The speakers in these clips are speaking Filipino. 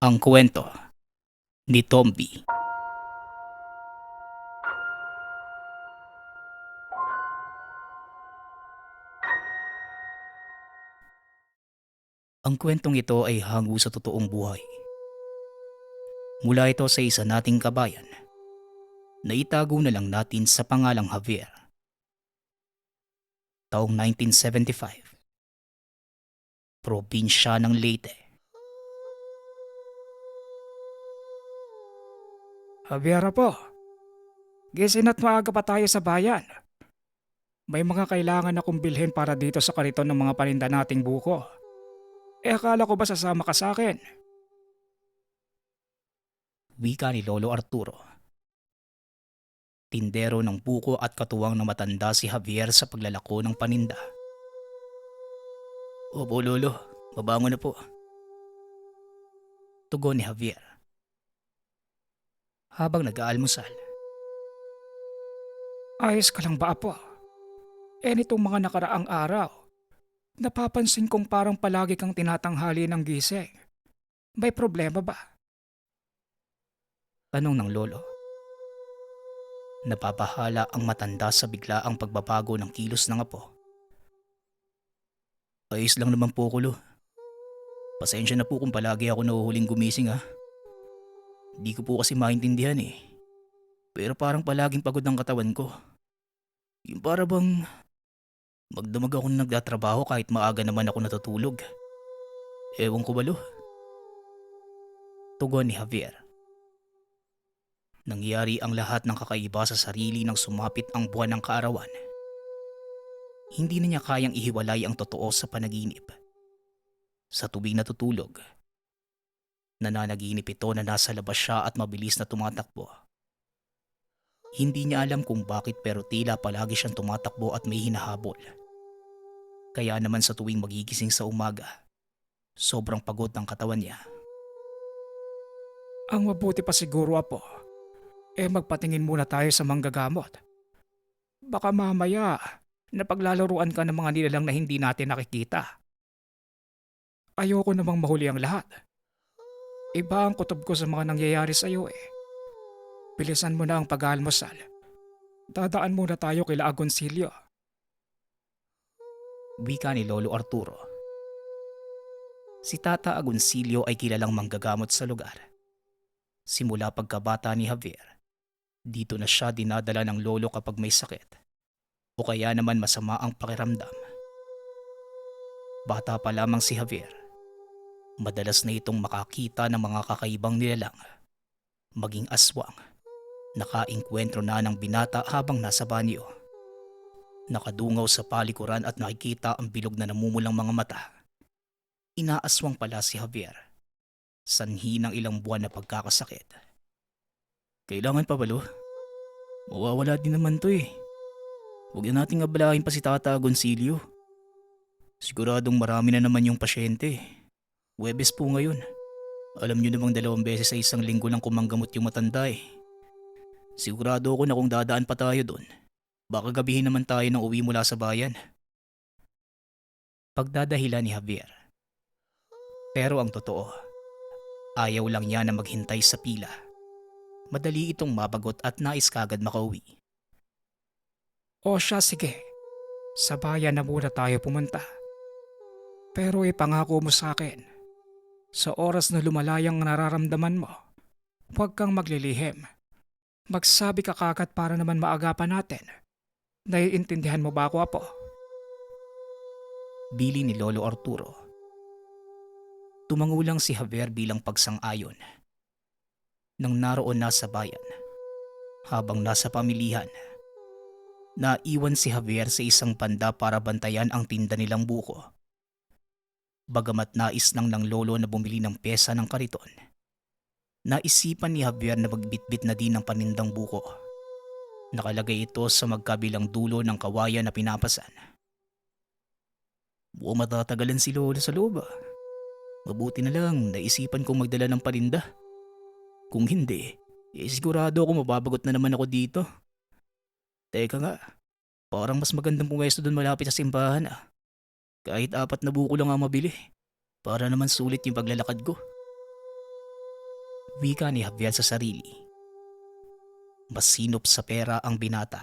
Ang kwento ni Tomby. Ang kwentong ito ay hango sa totoong buhay. Mula ito sa isa nating kabayan na itago na lang natin sa pangalang Javier. Taong 1975, probinsya ng Leyte. Javiera po, gising at maaga pa tayo sa bayan. May mga kailangan akong bilhin para dito sa kariton ng mga paninda nating buko. Akala ko ba sasama ka sa akin? Wika ni Lolo Arturo. Tindero ng buko at katuwang na matanda si Javier sa paglalako ng paninda. Opo Lolo, mabango na po. Tugon ni Javier habang nag-aalmusal. Ayos ka lang ba, Apo? Nitong mga nakaraang araw, napapansin kong parang palagi kang tinatanghali ng gising. May problema ba? Tanong ng lolo. Napapahala ang matanda sa biglaang pagbabago ng kilos ng apo. Ayos lang naman po ko, Lo. Pasensya na po kung palagi ako nahuhuling gumising ha. Di ko po kasi maintindihan eh. Pero parang palaging pagod ang katawan ko. Yung para bang magdamag ako na nagtatrabaho kahit maaga naman ako natutulog. Ewan ko ba, Lo? Tugon ni Javier. Nangyari ang lahat ng kakaiba sa sarili nang sumapit ang buwan ng kaarawan. Hindi na niya kayang ihiwalay ang totoo sa panaginip. Sa tuwing natutulog, nananaginip ito na nasa labas siya at mabilis na tumatakbo. Hindi niya alam kung bakit pero tila palagi siyang tumatakbo at may hinahabol. Kaya naman sa tuwing magigising sa umaga, sobrang pagod ng katawan niya. Ang mabuti pa siguro, Apo, magpatingin muna tayo sa manggagamot. Baka mamaya, napaglalaruan ka ng mga nilalang na hindi natin nakikita. Ayoko namang mahuli ang lahat. Iba ang kutob ko sa mga nangyayari sa iyo eh. Bilisan mo na ang pag-aalmusal. Dadaan muna tayo kila Agoncillo. Wika ni Lolo Arturo. Si Tata Agoncillo ay kilalang manggagamot sa lugar. Simula pagkabata ni Javier, dito na siya dinadala ng lolo kapag may sakit o kaya naman masama ang pakiramdam. Bata pa lamang si Javier, madalas na itong makakita ng mga kakaibang nilalang, maging aswang. Nakaengkwentro na ng binata habang nasa banyo. Nakadungaw sa palikuran at nakikita ang bilog na namumulang mga mata. Inaaswang pala si Javier, sanhi ng ilang buwan na pagkakasakit. Kailangan pa balo? Mawawala din naman to eh. Huwag na nating abalahin pa si Tata Agoncillo. Siguradong marami na naman yung pasyente. Huwebes po ngayon. Alam nyo namang 2 beses sa isang linggo lang kumanggamot yung matanda eh. Sigurado ako na kung dadaan pa tayo doon, baka gabihin naman tayo nang uwi mula sa bayan. Pagdadahilan ni Javier. Pero ang totoo, ayaw lang niya na maghintay sa pila. Madali itong mabagot at nais kagad makauwi. O siya, sige. Sa bayan na muna tayo pumunta. Pero ipangako mo sa akin, sa oras na lumalayang nararamdaman mo, huwag kang maglilihim. Magsabi ka kagad para naman maagapan natin. Naiintindihan mo ba ako, Apo? Bili ni Lolo Arturo. Tumangulang si Javier bilang pagsang-ayon. Nang naroon na sa bayan, habang nasa pamilihan, naiwan si Javier sa isang banda para bantayan ang tinda nilang buko. Bagamat nais ng lolo na bumili ng pyesa ng kariton, naisipan ni Javier na magbitbit na din ng panindang buko. Nakalagay ito sa magkabilang dulo ng kawayan na pinapasan. Mukhang matatagalan si lolo sa loob ah. Mabuti na lang naisipan kong magdala ng paninda. Kung hindi, sigurado ako mababagot na naman ako dito. Teka nga, parang mas magandang pumwesto doon malapit sa simbahan ah. Kahit 4 na buko lang ang mabili, para naman sulit yung paglalakad ko. Wika ni Javier sa sarili. Mas sinop sa pera ang binata.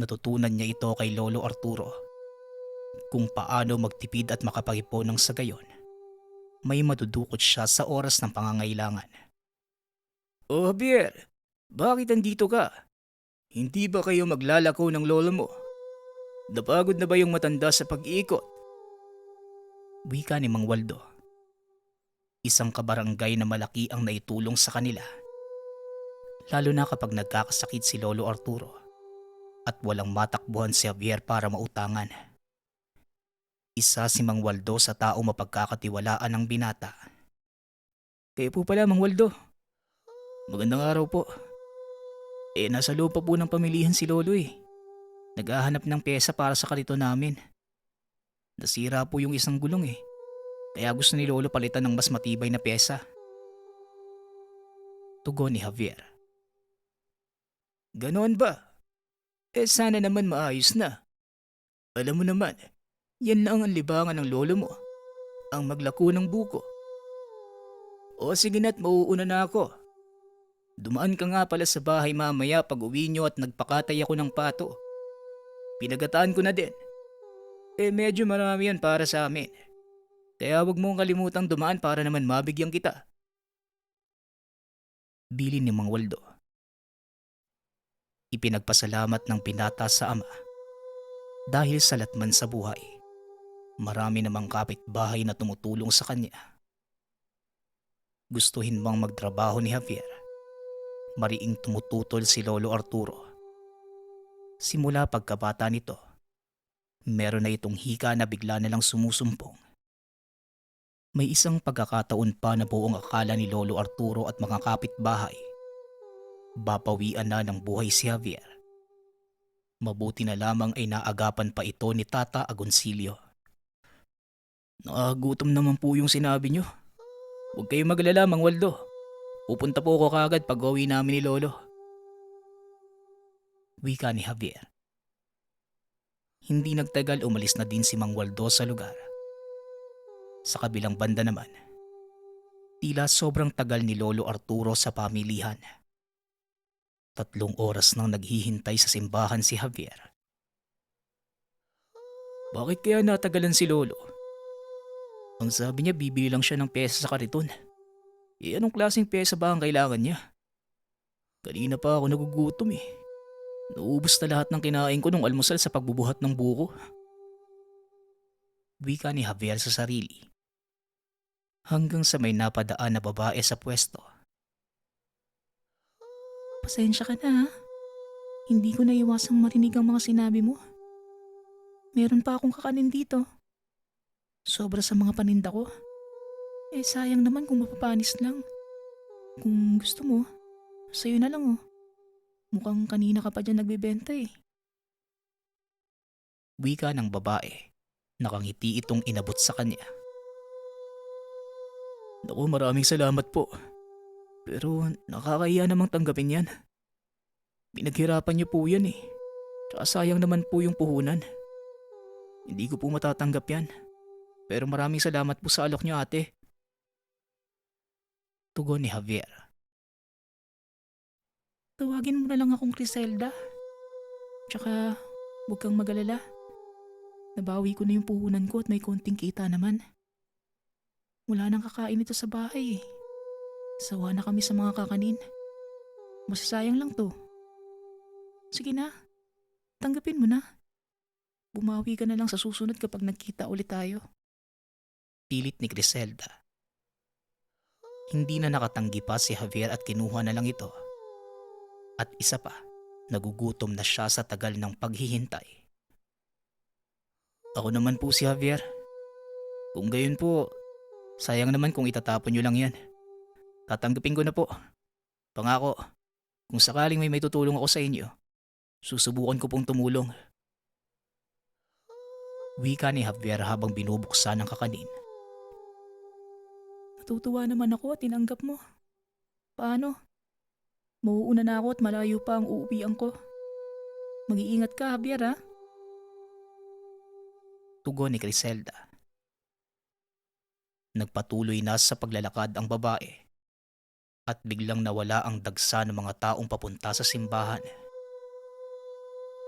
Natutunan niya ito kay Lolo Arturo kung paano magtipid at makapag-ipon ng sa gayon. May madudukot siya sa oras ng pangangailangan. O Javier, bakit andito ka? Hindi ba kayo maglalako ng lolo mo? Napagod na ba yung matanda sa pag-iikot? Wika ni Mang Waldo. Isang kabarangay na malaki ang naitulong sa kanila. Lalo na kapag nagkakasakit si Lolo Arturo at walang matakbuhan si Javier para mautangan. Isa si Mang Waldo sa tao mapagkakatiwalaan ng binata. Kaya po pala, Mang Waldo. Magandang araw po. Nasa loob pa po ng pamilihan si Lolo eh. Naghahanap ng pyesa para sa karito namin. Nasira po yung isang gulong eh. Kaya gusto ni Lolo palitan ng mas matibay na pyesa. Tugon ni Javier. Ganoon ba? Sana naman maayos na. Alam mo naman, yan lang ang libangan ng lolo mo. Ang maglako ng buko. O sige na't mauuna na ako. Dumaan ka nga pala sa bahay mamaya pag uwi nyo at nagpakatay ako ng pato. Pinagataan ko na din. Medyo marami yan para sa amin. Kaya wag mong kalimutang dumaan para naman mabigyan kita. Bilin ni Mang Waldo. Ipinagpasalamat ng binata sa ama. Dahil sa latman sa buhay, marami namang kapitbahay na tumutulong sa kanya. Gustuhin bang magtrabaho ni Javier? Mariing tumututol si Lolo Arturo. Simula pagkabata nito, meron na itong hika na bigla na lang sumusumpong. May isang pagkakataon pa na buong akala ni Lolo Arturo at mga kapitbahay. Babawian na ng buhay si Javier. Mabuti na lamang ay naagapan pa ito ni Tata Agoncillo. Nakagutom naman po yung sinabi nyo. Huwag kayong maglala, Mang Waldo. Pupunta po ako kaagad pag uwi namin ni Lolo. Wika ni Javier. Hindi nagtagal umalis na din si Mang Waldo sa lugar. Sa kabilang banda naman, tila sobrang tagal ni Lolo Arturo sa pamilihan. 3 oras nang naghihintay sa simbahan si Javier. Bakit kaya natagalan si Lolo? Ang sabi niya bibili lang siya ng pyesa sa kariton. Anong klaseng pyesa ba ang kailangan niya? Kanina pa ako nagugutom eh. Naubos na lahat ng kinain ko nung almusal sa pagbubuhat ng buko. Wika ni Javier sa sarili. Hanggang sa may napadaan na babae sa pwesto. Pasensya ka na ha. Hindi ko naiwasang marinig ang mga sinabi mo. Meron pa akong kakanin dito. Sobra sa mga paninda ko. Sayang naman kung mapapanis lang. Kung gusto mo, sa'yo na lang oh. Mukhang kanina ka pa dyan nagbebenta eh. Wika ng babae. Nakangiti itong inabot sa kanya. Naku, maraming salamat po. Pero nakakahiya namang tanggapin yan. Pinaghirapan niyo po yan eh. Tsaka sayang naman po yung puhunan. Hindi ko po matatanggap yan. Pero maraming salamat po sa alok niyo ate. Tugon ni Javier. Tawagin mo na lang akong Criselda. Tsaka huwag kang mag-alala. Nabawi ko na yung puhunan ko at may konting kita naman. Wala nang kakain ito sa bahay eh. Sawa na kami sa mga kakanin. Masasayang lang to. Sige na, tanggapin mo na. Bumawi ka na lang sa susunod kapag nagkita ulit tayo. Pilit ni Criselda. Hindi na nakatanggi pa si Javier at kinuha na lang ito. At isa pa, nagugutom na siya sa tagal ng paghihintay. Ako naman po si Javier. Kung gayon po, sayang naman kung itatapon niyo lang yan. Tatanggapin ko na po. Pangako, kung sakaling may tutulong ako sa inyo, susubukan ko pong tumulong. Wika ni Javier habang binubuksan ang kakanin. Natutuwa naman ako at tinanggap mo. Paano? Mauuna na ako at malayo pa ang uuwian ko. Mag-iingat ka, Javier ha? Tugon ni Criselda. Nagpatuloy na sa paglalakad ang babae. at biglang nawala ang dagsa ng mga taong papunta sa simbahan.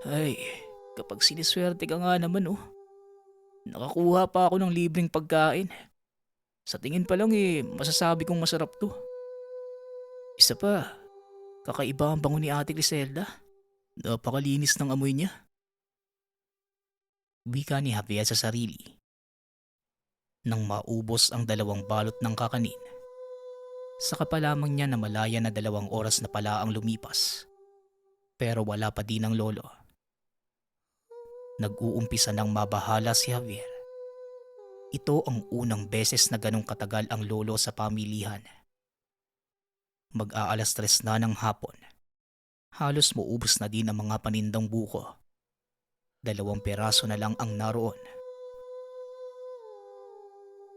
Ay, kapag siniswerte ka nga naman oh. Nakakuha pa ako ng libreng pagkain. Sa tingin pa lang masasabi kong masarap to. Isa pa, kakaiba ang bango ni Ate Griselda. Napakalinis ng amoy niya. Wika ni Javier sa sarili. Nang maubos ang 2 balot ng kakanin, saka pa lamang niya na malaya na 2 oras na pala ang lumipas. Pero wala pa din ang lolo. Nag-uumpisa ng mabahala si Javier. Ito ang unang beses na ganong katagal ang lolo sa pamilihan. Mag-aalas 3 na ng hapon. Halos maubos na din ang mga panindang buko. 2 peraso na lang ang naroon.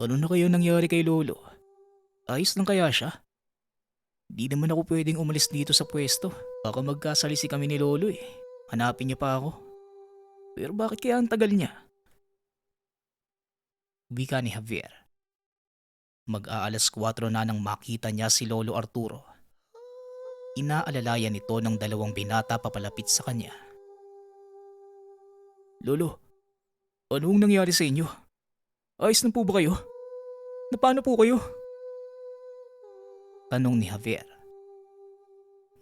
Ano na kayo nangyari kay lolo? Ayos lang kaya siya? Di naman ako pwedeng umalis dito sa pwesto. Baka magkasalisi kami ni lolo eh. Hanapin niya pa ako. Pero bakit kaya ang tagal niya? Wika ni Javier. Mag-aalas 4 na nang makita niya si Lolo Arturo. Inaalalayan ito ng 2 binata papalapit sa kanya. Lolo, anong nangyari sa inyo? Ayos na po ba kayo? Paano po kayo? Tanong ni Javier.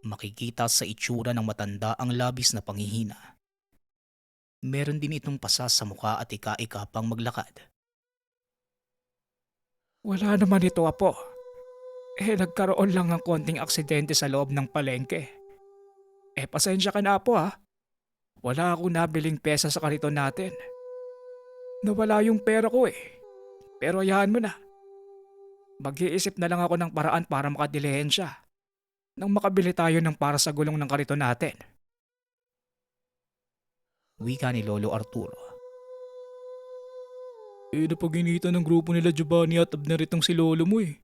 Makikita sa itsura ng matanda ang labis na panghihina. Meron din itong pasa sa mukha at ika-ika pang maglakad. Wala naman ito, Apo. Nagkaroon lang ng konting aksidente sa loob ng palengke. Pasensya ka na, Apo ha. Wala akong nabiling pesa sa kariton natin. Nawala yung pera ko eh. Pero ayahan mo na. Mag-iisip na lang ako ng paraan para makadilihensya nang makabili tayo ng para sa gulong ng kariton natin. Wika ni Lolo Arturo. Napaginitan ng grupo nila Giovanni at Abner itong si lolo mo eh.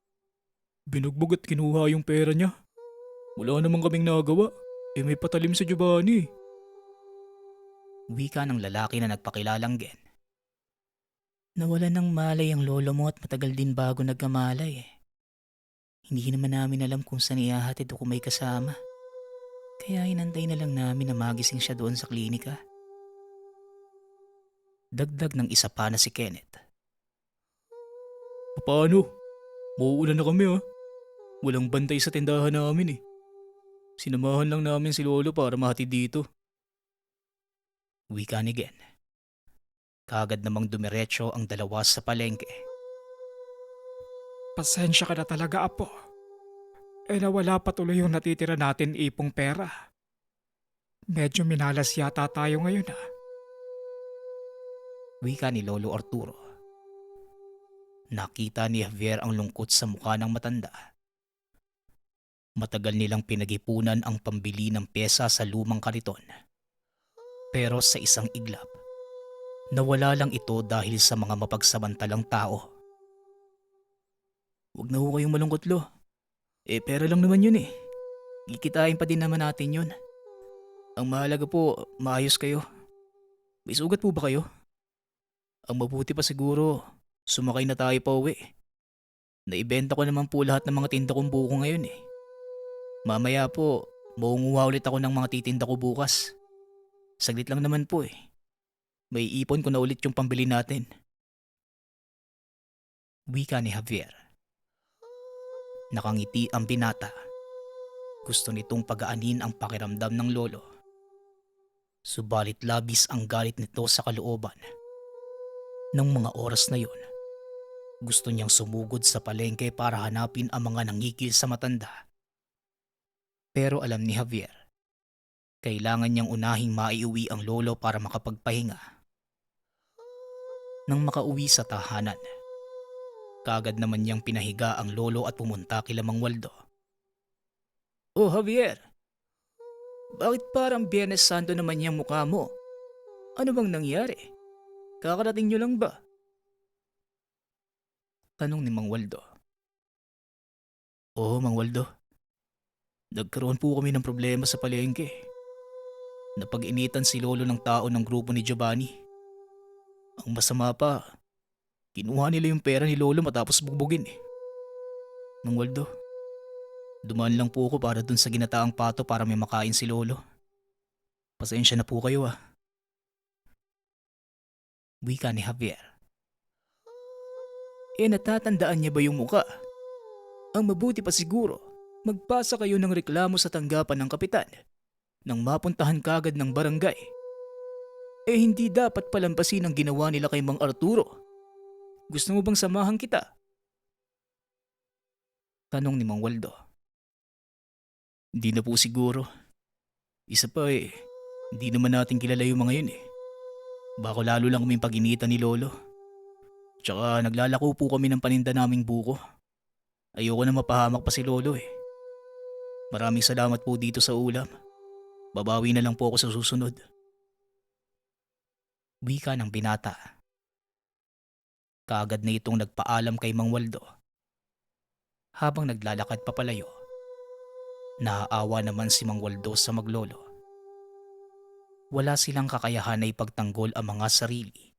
Binugbog at kinuha yung pera niya. Wala namang kaming nagawa. May patalim si Giovanni. Wika ng lalaki na nagpakilalang Gen. Nawala ng malay ang lolo mo at matagal din bago nagkamalay eh. Hindi naman namin alam kung saan ihahatid o kung may kasama. Kaya inantay na lang namin na magising siya doon sa klinika. Dagdag ng isa pa na si Kenneth. Paano? Mauulan na kami ha. Walang bantay sa tindahan namin eh. Sinamahan lang namin si lolo para mahatid dito. Wika ni Gen. Kagad namang dumiretso ang 2 sa palengke. Pasensya ka na talaga, Apo. Nawala pa tuloy yung natitira natin ipong pera. Medyo minalas yata tayo ngayon ha. Wika ni Lolo Arturo. Nakita ni Javier ang lungkot sa mukha ng matanda. Matagal nilang pinag-ipunan ang pambili ng pyesa sa lumang kariton. Pero sa isang iglap, nawala lang ito dahil sa mga mapagsamantalang tao. Huwag na ho kayong malungkot, Lo. Pera lang naman yun eh. Kikitain pa din naman natin yun. Ang mahalaga po, maayos kayo. May sugat po ba kayo? Ang mabuti pa siguro, sumakay na tayo pa uwi. Naibenta ko naman po lahat ng mga tinda kong buko ngayon eh. Mamaya po, maunguha ulit ako ng mga titinda ko bukas. Saglit lang naman po eh. May ipon ko na ulit yung pambili natin. Wika ni Javier. Nakangiti ang binata. Gusto nitong pagaanin ang pakiramdam ng lolo. Subalit labis ang galit nito sa kalooban. Nang mga oras na yon, gusto niyang sumugod sa palengke para hanapin ang mga nangikil sa matanda. Pero alam ni Javier, kailangan niyang unahing maiuwi ang lolo para makapagpahinga. Nang makauwi sa tahanan, kagad naman niyang pinahiga ang lolo at pumunta kila Mang Waldo. Oh Javier, bakit parang Biyernes Santo naman yung mukha mo? Ano bang nangyari? Kakarating niyo lang ba? Tanong ni Mang Waldo. Oo, Mang Waldo. Nagkaroon po kami ng problema sa palengke. Napag-initan si lolo ng tao ng grupo ni Giovanni. Ang masama pa, kinuha nila yung pera ni lolo matapos bugbugin eh. Mang Waldo, Dumaan lang po ako para dun sa ginataang pato para may makain si Lolo. Pasensya na po kayo ah. Wika ni Javier. Natatandaan niya ba yung muka? Ang mabuti pa siguro, magpasa kayo ng reklamo sa tanggapan ng kapitan nang mapuntahan kagad ng barangay. Hindi dapat palampasin ang ginawa nila kay Mang Arturo. Gusto mo bang samahan kita? Tanong ni Mang Waldo. Hindi na po siguro. Isa pa hindi naman natin kilala yung mga yun eh. Baka lalo lang kaming pag-initan ni Lolo. Tsaka naglalako po kami ng paninda naming buko. Ayoko na mapahamak pa si Lolo eh. Maraming salamat po dito sa ulam. Babawi na lang po ako sa susunod. Wika ng binata. Kaagad na itong nagpaalam kay Mang Waldo. Habang naglalakad papalayo, naaawa naman si Mang Waldo sa maglolo. Wala silang kakayahan na ipagtanggol ang mga sarili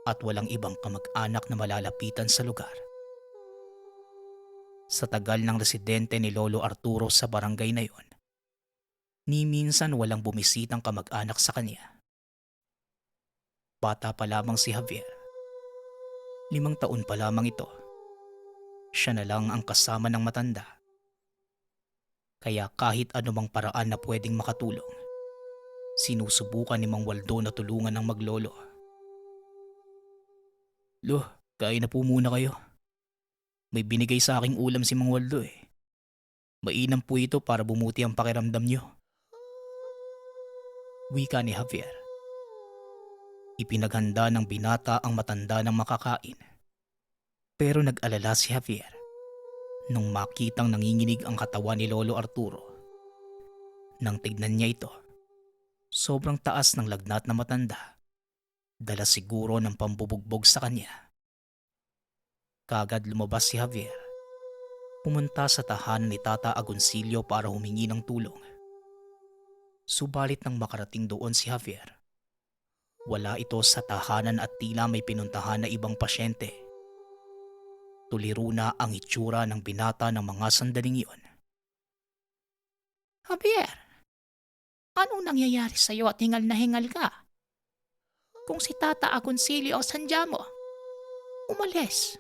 at walang ibang kamag-anak na malalapitan sa lugar. Sa tagal ng residente ni Lolo Arturo sa barangay na yon, ni minsan walang bumisitang kamag-anak sa kanya. Bata pa lamang si Javier. 5 taon pa lamang ito. Siya na lang ang kasama ng matanda. Kaya kahit anumang paraan na pwedeng makatulong, sinusubukan ni Mang Waldo na tulungan ng maglolo. Lo, kain na po muna kayo. May binigay sa aking ulam si Mang Waldo eh. Mainam po ito para bumuti ang pakiramdam niyo. Wika ni Javier. Ipinaghanda ng binata ang matanda ng makakain. Pero nag-alala si Javier nung makitang nanginginig ang katawan ni Lolo Arturo. Nang tignan niya ito, sobrang taas ng lagnat na matanda. Dala siguro ng pambubugbog sa kanya. Kagad lumabas si Javier. Pumunta sa tahanan ni Tata Agoncillo para humingi ng tulong. Subalit nang makarating doon si Javier, wala ito sa tahanan at tila may pinuntahan na ibang pasyente. Tuliro na ang itsura ng binata ng mga sandaling iyon. Javier, anong nangyayari sa'yo at hingal na hingal ka? Kung si Tata Agoncillo ang sandya mo, umalis.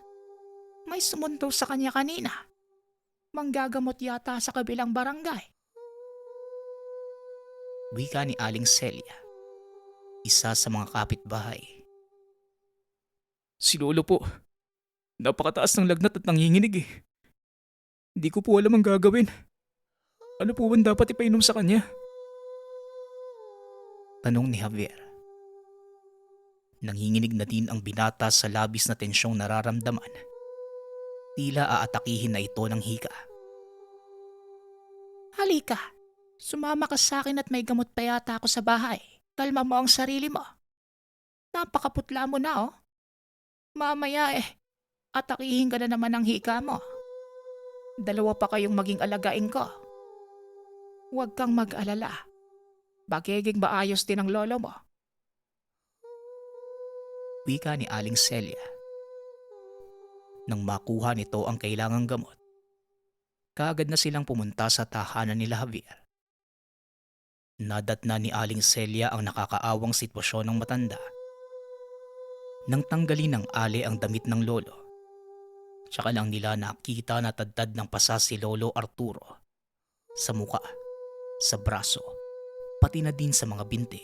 May sumundo sa kanya kanina. Manggagamot yata sa kabilang barangay. Wika ni Aling Celia, isa sa mga kapitbahay. Si Lolo po, napakataas ng lagnat at nanginginig eh. Hindi ko po alam ang gagawin. Ano po bang dapat ipainom sa kanya? Tanong ni Javier. Nanginginig na din ang binata sa labis na tensyong nararamdaman. Tila aatakihin na ito ng hika. Halika, sumama ka sa akin at may gamot pa yata ako sa bahay. Kalma mo ang sarili mo. Napakaputla mo na oh. Mamaya atakihin ka na naman ng hika mo. 2 pa kayong maging alagain ko. Huwag kang mag-alala. Bagiging maayos din ang lolo mo. Wika ni Aling Celia. Nang makuha nito ang kailangang gamot, kaagad na silang pumunta sa tahanan nila Javier. Nadatna ni Aling Celia ang nakakaawang sitwasyon ng matanda. Nang tanggalin ng ale ang damit ng lolo, tsaka lang nila nakita na tadtad ng pasa si Lolo Arturo sa muka, sa braso, pati na din sa mga binti.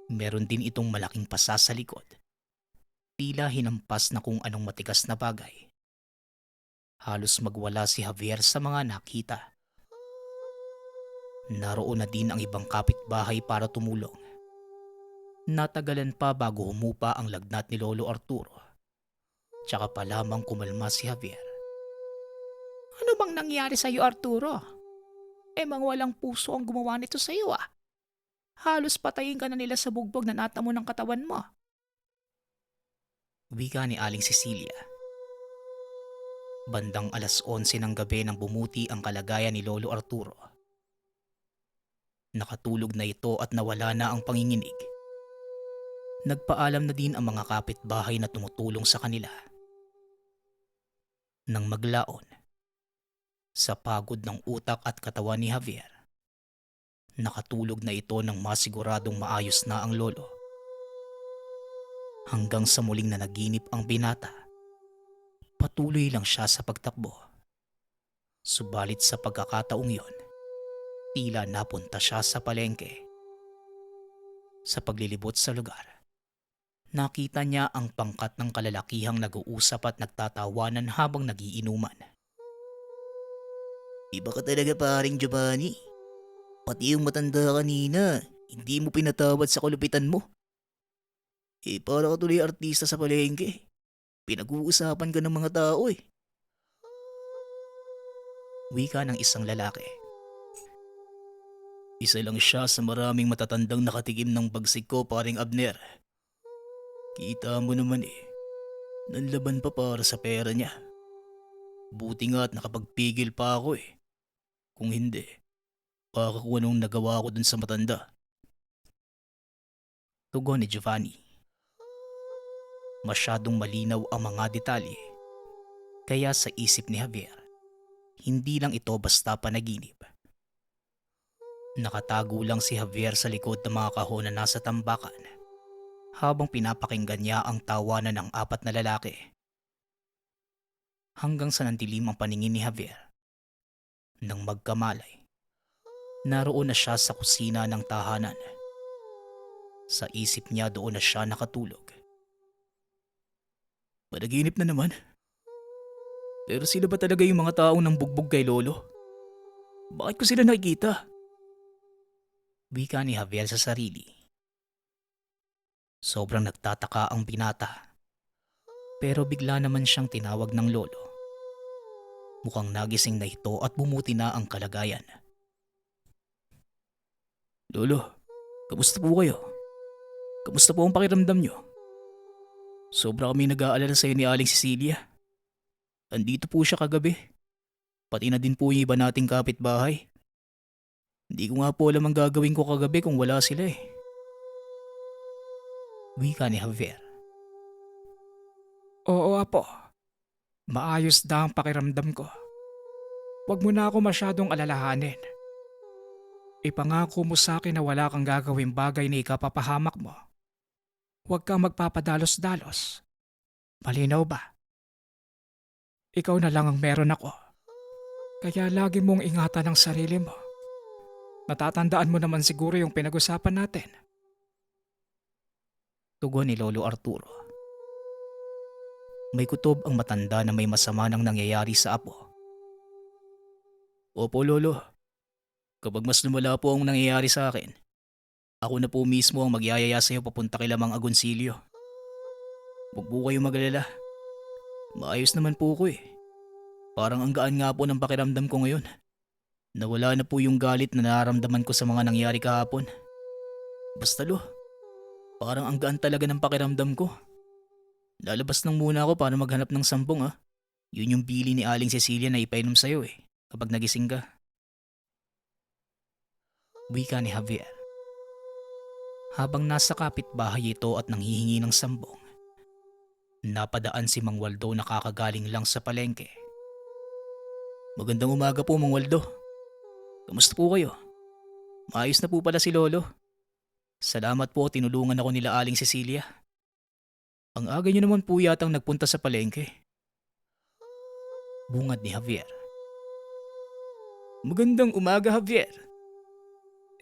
Meron din itong malaking pasa sa likod. Tila hinampas na kung anong matigas na bagay. Halos magwala si Javier sa mga nakita. Naroon na din ang ibang kapitbahay para tumulong. Natagalan pa bago humupa ang lagnat ni Lolo Arturo. Tsaka pa lamang kumalma si Javier. Ano bang nangyari sa'yo, Arturo? Mang walang puso ang gumawa nito sa'yo ah. Halos patayin ka na nila sa bugbog na natamo ng katawan mo. Wika ni Aling Cecilia. Bandang 11:00 ng gabi nang bumuti ang kalagayan ni Lolo Arturo. Nakatulog na ito at nawala na ang panginginig. Nagpaalam na din ang mga kapitbahay na tumutulong sa kanila. Nang maglaon, Sa pagod ng utak at katawan ni Javier, nakatulog na ito ng masiguradong maayos na ang lolo. Hanggang sa muling nanaginip ang binata, patuloy lang siya sa pagtakbo. Subalit sa pagkakataong yon, tila napunta siya sa palengke. Sa paglilibot sa lugar, nakita niya ang pangkat ng kalalakihang nag-uusap at nagtatawanan habang nagiinuman. Iba ka talaga paring Giovanni. Pati yung matanda kanina, hindi mo pinatawad sa kalupitan mo. Para ka tuloy artista sa palengke. Pinag-uusapan ka ng mga tao eh. Wika ng isang lalaki. Isa lang siya sa maraming matatandang nakatikim ng bagsik ko, paring Abner. Kita mo naman eh, nanlaban pa para sa pera niya. Buti nga at nakapagpigil pa ako eh. Kung hindi, baka kung anong nagawa ko dun sa matanda. Tugon ni Giovanni. Masyadong malinaw ang mga detalye. Kaya sa isip ni Javier, hindi lang ito basta panaginip. Nakatago lang si Javier sa likod ng mga kahon na nasa tambakan habang pinapakinggan niya ang tawanan ng 4 na lalaki. Hanggang sa nandilim ang paningin ni Javier. Nang magkamalay, naroon na siya sa kusina ng tahanan. Sa isip niya doon na siya nakatulog. Panaginip na naman. Pero sila ba talaga yung mga taong nang bugbog kay Lolo? Bakit ko sila nakikita? Wika ni Javier sa sarili. Sobrang nagtataka ang binata. Pero bigla naman siyang tinawag ng Lolo. Mukhang nagising na ito at bumuti na ang kalagayan. Lolo, kamusta po kayo? Kamusta po ang pakiramdam nyo? Sobra kami nag-aalala sa iyo ni Aling Cecilia. Andito po siya kagabi. Pati na din po yung iba nating kapitbahay. Hindi ko nga po alam ang gagawin ko kagabi kung wala sila eh. Wika ni Javier. Oo, Apo. Maayos na ang pakiramdam ko. Huwag mo na ako masyadong alalahanin. Ipangako mo sa akin na wala kang gagawing bagay na ikapapahamak mo. Huwag kang magpapadalos-dalos. Malinaw ba? Ikaw na lang ang meron ako. Kaya lagi mong ingatan ang sarili mo. Natatandaan mo naman siguro yung pinag-usapan natin. Tugon ni Lolo Arturo. May kutob ang matanda na may masama nang nangyayari sa apo. Opo, Lolo. Kapag mas lumala po ang nangyayari sa akin, ako na po mismo ang magyayaya sa iyo papunta kay Lamang Agoncillo. Huwag po kayong magalala. Maayos naman po ko eh. Parang ang gaan nga po ng pakiramdam ko ngayon. Nawala na po yung galit na nararamdaman ko sa mga nangyari kahapon. Basta lo, parang ang gaan talaga ng pakiramdam ko. Lalabas lang muna ako para maghanap ng sampung ha. Yun yung bili ni Aling Cecilia na ipainom sa'yo eh, kapag nagising ka. Wika ni Javier. Habang nasa kapitbahay ito at nanghihingi ng sambong, napadaan si Mang Waldo na kakagaling lang sa palengke. Magandang umaga po, Mang Waldo. Kamusta po kayo? Maayos na po pala si Lolo. Salamat po, tinulungan ako nila Aling Cecilia. Ang aga niyo naman po yatang nagpunta sa palengke. Bungad ni Javier. Magandang umaga, Javier.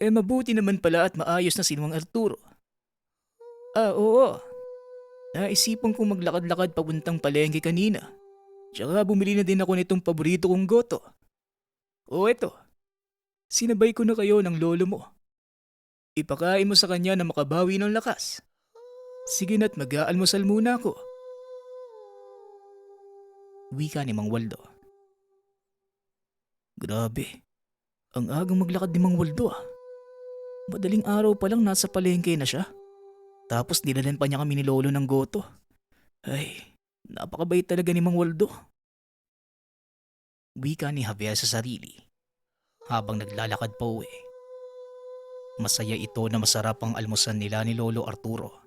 Mabuti naman pala at maayos na si Mang Arturo. Oo. Naisipan kong maglakad-lakad papuntang palengke kanina. Tsaka bumili na din ako nitong paborito kong goto. O eto, sinabay ko na kayo ng lolo mo. Ipakain mo sa kanya na makabawi ng lakas. Sige na't mag-aalmusal muna ako. Wika ni Mang Waldo. Grabe, ang agang maglakad ni Mang Waldo ah. Madaling araw pa lang nasa palengke na siya. Tapos nilalan pa niya kami ni Lolo ng goto. Ay, napakabait talaga ni Mang Waldo. Wika ni Javier sa sarili habang naglalakad pa uwi. Masaya ito na masarap ang almusan nila ni Lolo Arturo.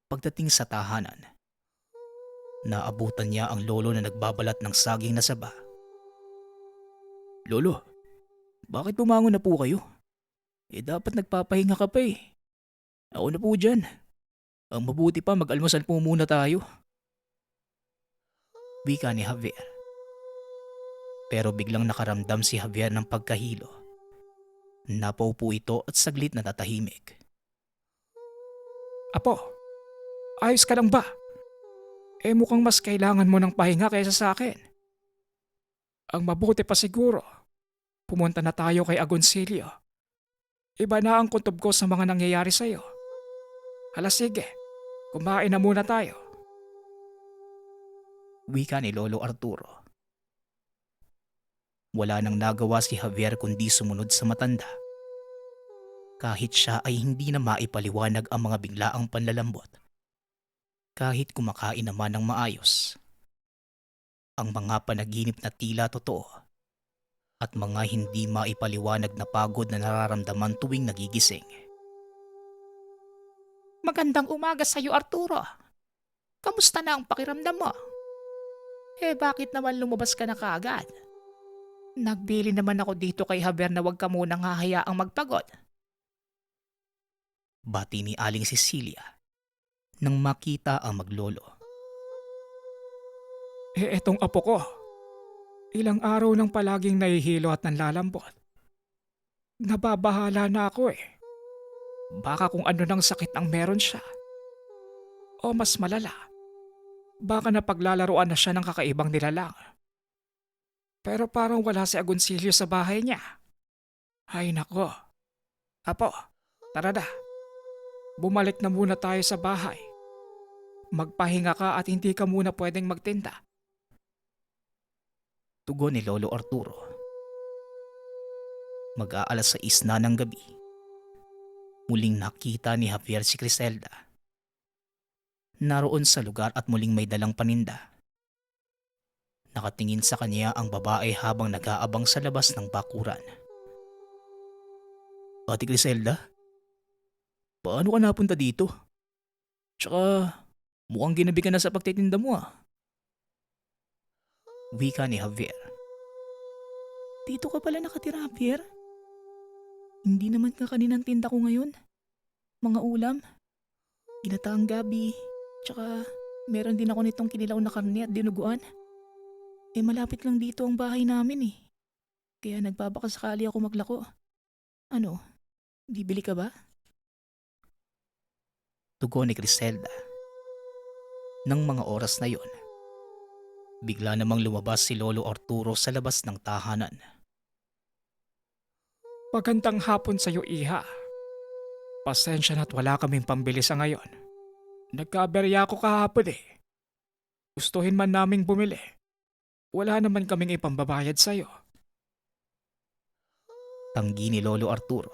Pagdating sa tahanan, naabutan niya ang lolo na nagbabalat ng saging na saba Lolo, bakit bumangon na po kayo? Dapat nagpapahinga ka pa eh. Ako na po dyan. Ang mabuti pa mag-almusal po muna tayo. Wika ni Javier. Pero biglang nakaramdam si Javier ng pagkahilo. Napaupo ito at saglit na natahimik. Apo, ayos ka lang ba? Mukhang mas kailangan mo ng pahinga kaysa sa akin. Ang mabuti pa siguro, pumunta na tayo kay Agoncillo. Iba na ang kutob ko sa mga nangyayari sa'yo. Hala sige, kumain na muna tayo. Wika ni Lolo Arturo. Wala nang nagawa si Javier kundi sumunod sa matanda. Kahit siya ay hindi na maipaliwanag ang mga biglaang panlalambot. Kahit kumakain naman ng maayos. Ang mga panaginip na tila totoo at mga hindi maipaliwanag na pagod na nararamdaman tuwing nagigising. Magandang umaga sa'yo, Arturo. Kamusta na ang pakiramdam mo? Bakit naman lumabas ka na kaagad? Nagbili naman ako dito kay Javier na huwag ka munang hahayaang magpagod. Bati ni Aling Cecilia nang makita ang maglolo. Etong apo ko. Ilang araw nang palaging nahihilo at nanlalambot. Nababahala na ako eh. Baka kung ano nang sakit ang meron siya. O mas malala, baka napaglalaruan na siya ng kakaibang nilalang. Pero parang wala si Agoncillo sa bahay niya. Ay nako. Apo, tara na. Bumalik na muna tayo sa bahay. Magpahinga ka at hindi ka muna pwedeng magtinda. Tugon ni Lolo Arturo. Mag-aalas 6 na ng gabi. Muling nakita ni Javier si Criselda. Naroon sa lugar at muling may dalang paninda. Nakatingin sa kanya ang babae habang nag-aabang sa labas ng bakuran. Ate Criselda, paano ka napunta dito? Tsaka mukhang ginabi ka na sa pagtitinda mo ah. Wika ni Javier. Dito ka pala nakatira, Javier? Hindi naman ka kaninang tinda ko ngayon. Mga ulam, ginataang gabi, tsaka meron din ako nitong kinilaw na karne at dinuguan. Malapit lang dito ang bahay namin eh. Kaya nagbabakasakali ako maglako. Ano, bibili ka ba? Tugon ni Criselda. Nang mga oras na yon, bigla namang lumabas si Lolo Arturo sa labas ng tahanan. Magandang hapon sa iyo, iha. Pasensya na't wala kaming pambili sa ngayon. Nagkaberya ako kahapon eh. Gustuhin man naming bumili. Wala naman kaming ipambabayad sa iyo. Tanggi ni Lolo Arturo.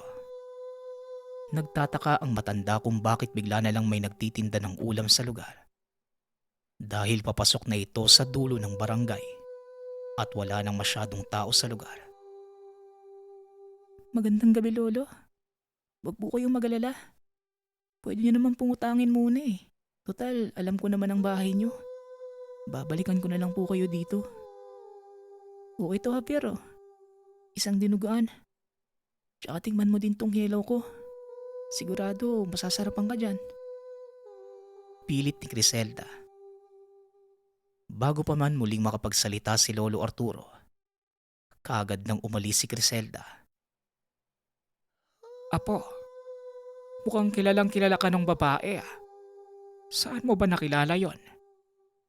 Nagtataka ang matanda kung bakit bigla na lang may nagtitinda ng ulam sa lugar. Dahil papasok na ito sa dulo ng barangay at wala nang masyadong tao sa lugar. Magandang gabi, Lolo. Huwag po kayong mag-alala. Pwede nyo naman pungutangin muna eh. Total, alam ko naman ang bahay nyo. Babalikan ko na lang po kayo dito. Okay to, Javier oh. Isang dinugaan. Tsaka tingnan mo din tong hilaw ko. Sigurado masasarapan ka dyan. Pilit ni Criselda. Bago pa man muling makapagsalita si Lolo Arturo, kaagad nang umalis si Criselda. Apo, mukhang kilalang kilala ka ng babae ah. Saan mo ba nakilala yon?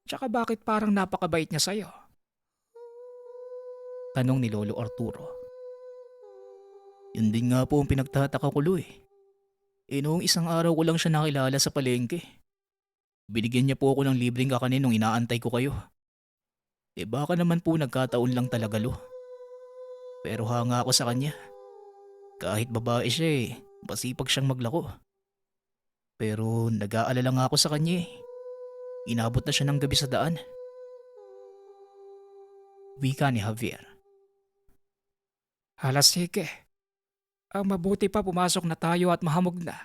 Tsaka bakit parang napakabait niya sa'yo? Tanong ni Lolo Arturo. Yun din nga po ang pinagtataka ko, Lo eh. Noong isang araw ko lang siya nakilala sa palengke. Binigyan niya po ako ng libreng kakanin nung inaantay ko kayo. Baka naman po nagkataon lang talaga, Lo. Pero hanga ako sa kanya. Kahit babae siya masipag siyang maglako. Pero nag-aalala nga ako sa kanya eh. Inabot na siya ng gabi sa daan. Wika ni Javier. Hala sige. Ang mabuti pa pumasok na tayo at mahamog na.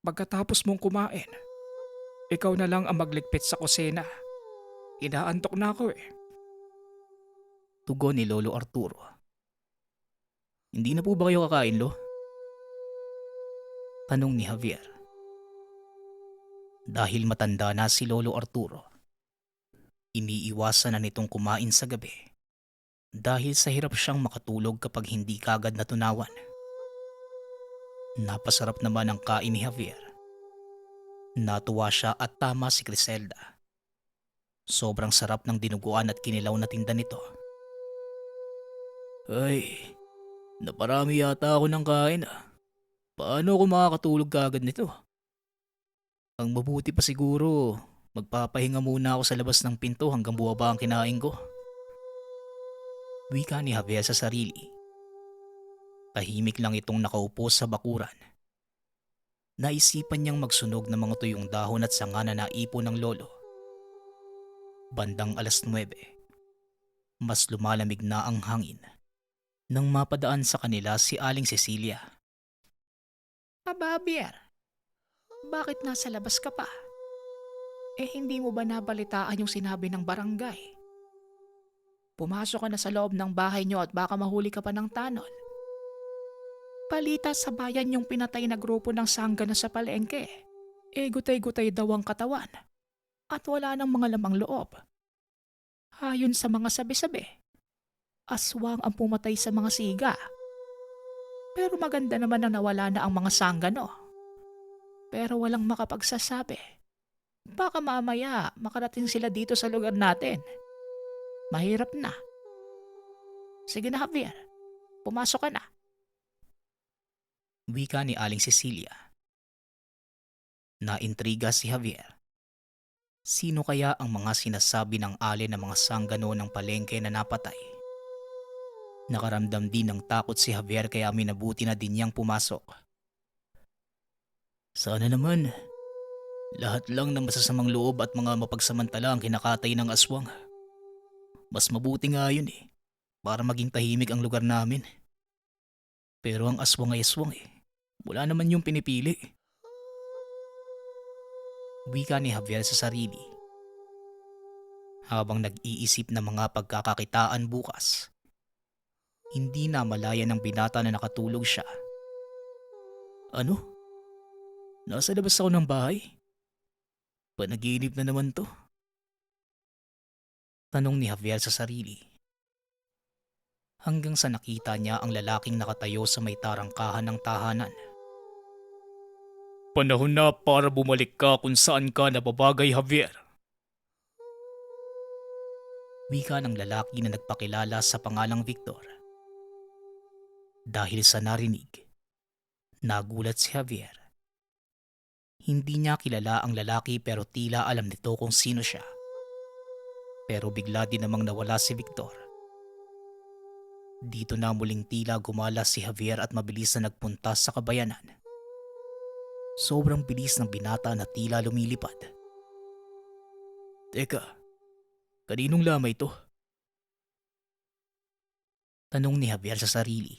Pagkatapos mong kumain, ikaw na lang ang magligpit sa kusina. Inaantok na ako eh. Tugon ni Lolo Arturo. Hindi na po ba kayo kakain, Lo? Tanong ni Javier. Dahil matanda na si Lolo Arturo, iniiwasan na nitong kumain sa gabi dahil sa hirap siyang makatulog kapag hindi kagad natunawan. Napasarap naman ang kain ni Javier. Natuwa siya at tama si Criselda. Sobrang sarap ng dinuguan at kinilaw na tinda nito. Ay, naparami yata ako ng kain ah. Paano ako makakatulog kagad nito? Ang mabuti pa siguro, magpapahinga muna ako sa labas ng pinto hanggang buwaba ang kinain ko. Wika ni Javier sa sarili. Tahimik lang itong nakaupo sa bakuran. Naisipan niyang magsunog ng mga tuyong dahon at sanga na naipon ng lolo. Bandang 9:00, mas lumalamig na ang hangin nang mapadaan sa kanila si Aling Cecilia. Aba, Javier, bakit nasa labas ka pa? Hindi mo ba nabalitaan yung sinabi ng barangay? Pumasok ka na sa loob ng bahay niyo at baka mahuli ka pa ng tanod. Balita sa bayan yung pinatay na grupo ng sanggana sa palengke. Gutay-gutay daw ang katawan at wala ng mga lamang loob. Ayon sa mga sabi-sabi, aswang ang pumatay sa mga siga. Pero maganda naman na nawala na ang mga sanggano. Pero walang makapagsasabi. Baka mamaya makarating sila dito sa lugar natin. Mahirap na. Sige na, Javier. Pumasok ka na. Wika ni Aling Cecilia. Naintriga si Javier. Sino kaya ang mga sinasabi ng alin ng mga sanggano ng palengke na napatay? Nakaramdam din ng takot si Javier kaya minabuti na din niyang pumasok. Sana naman, lahat lang ng masasamang loob at mga mapagsamantala ang kinakatay ng aswang. Mas mabuti nga yun para maging tahimik ang lugar namin. Pero ang aswang ay aswang wala naman yung pinipili. Wika ni Javier sa sarili. Habang nag-iisip ng mga pagkakakitaan bukas, hindi na malaya ng binata na nakatulog siya. Ano? Nasa labas ako ng bahay? Panaginip na naman to? Tanong ni Javier sa sarili. Hanggang sa nakita niya ang lalaking nakatayo sa may tarangkahan ng tahanan. Panahon na para bumalik ka kung saan ka nababagay, Javier. Wika ng lalaki na nagpakilala sa pangalang Victor. Dahil sa narinig, nagulat si Javier. Hindi niya kilala ang lalaki pero tila alam nito kung sino siya. Pero bigla din namang nawala si Victor. Dito na muling tila gumala si Javier at mabilis na nagpunta sa kabayanan. Sobrang bilis ng binata na tila lumilipad. Teka, kaninong lamay to? Tanong ni Javier sa sarili.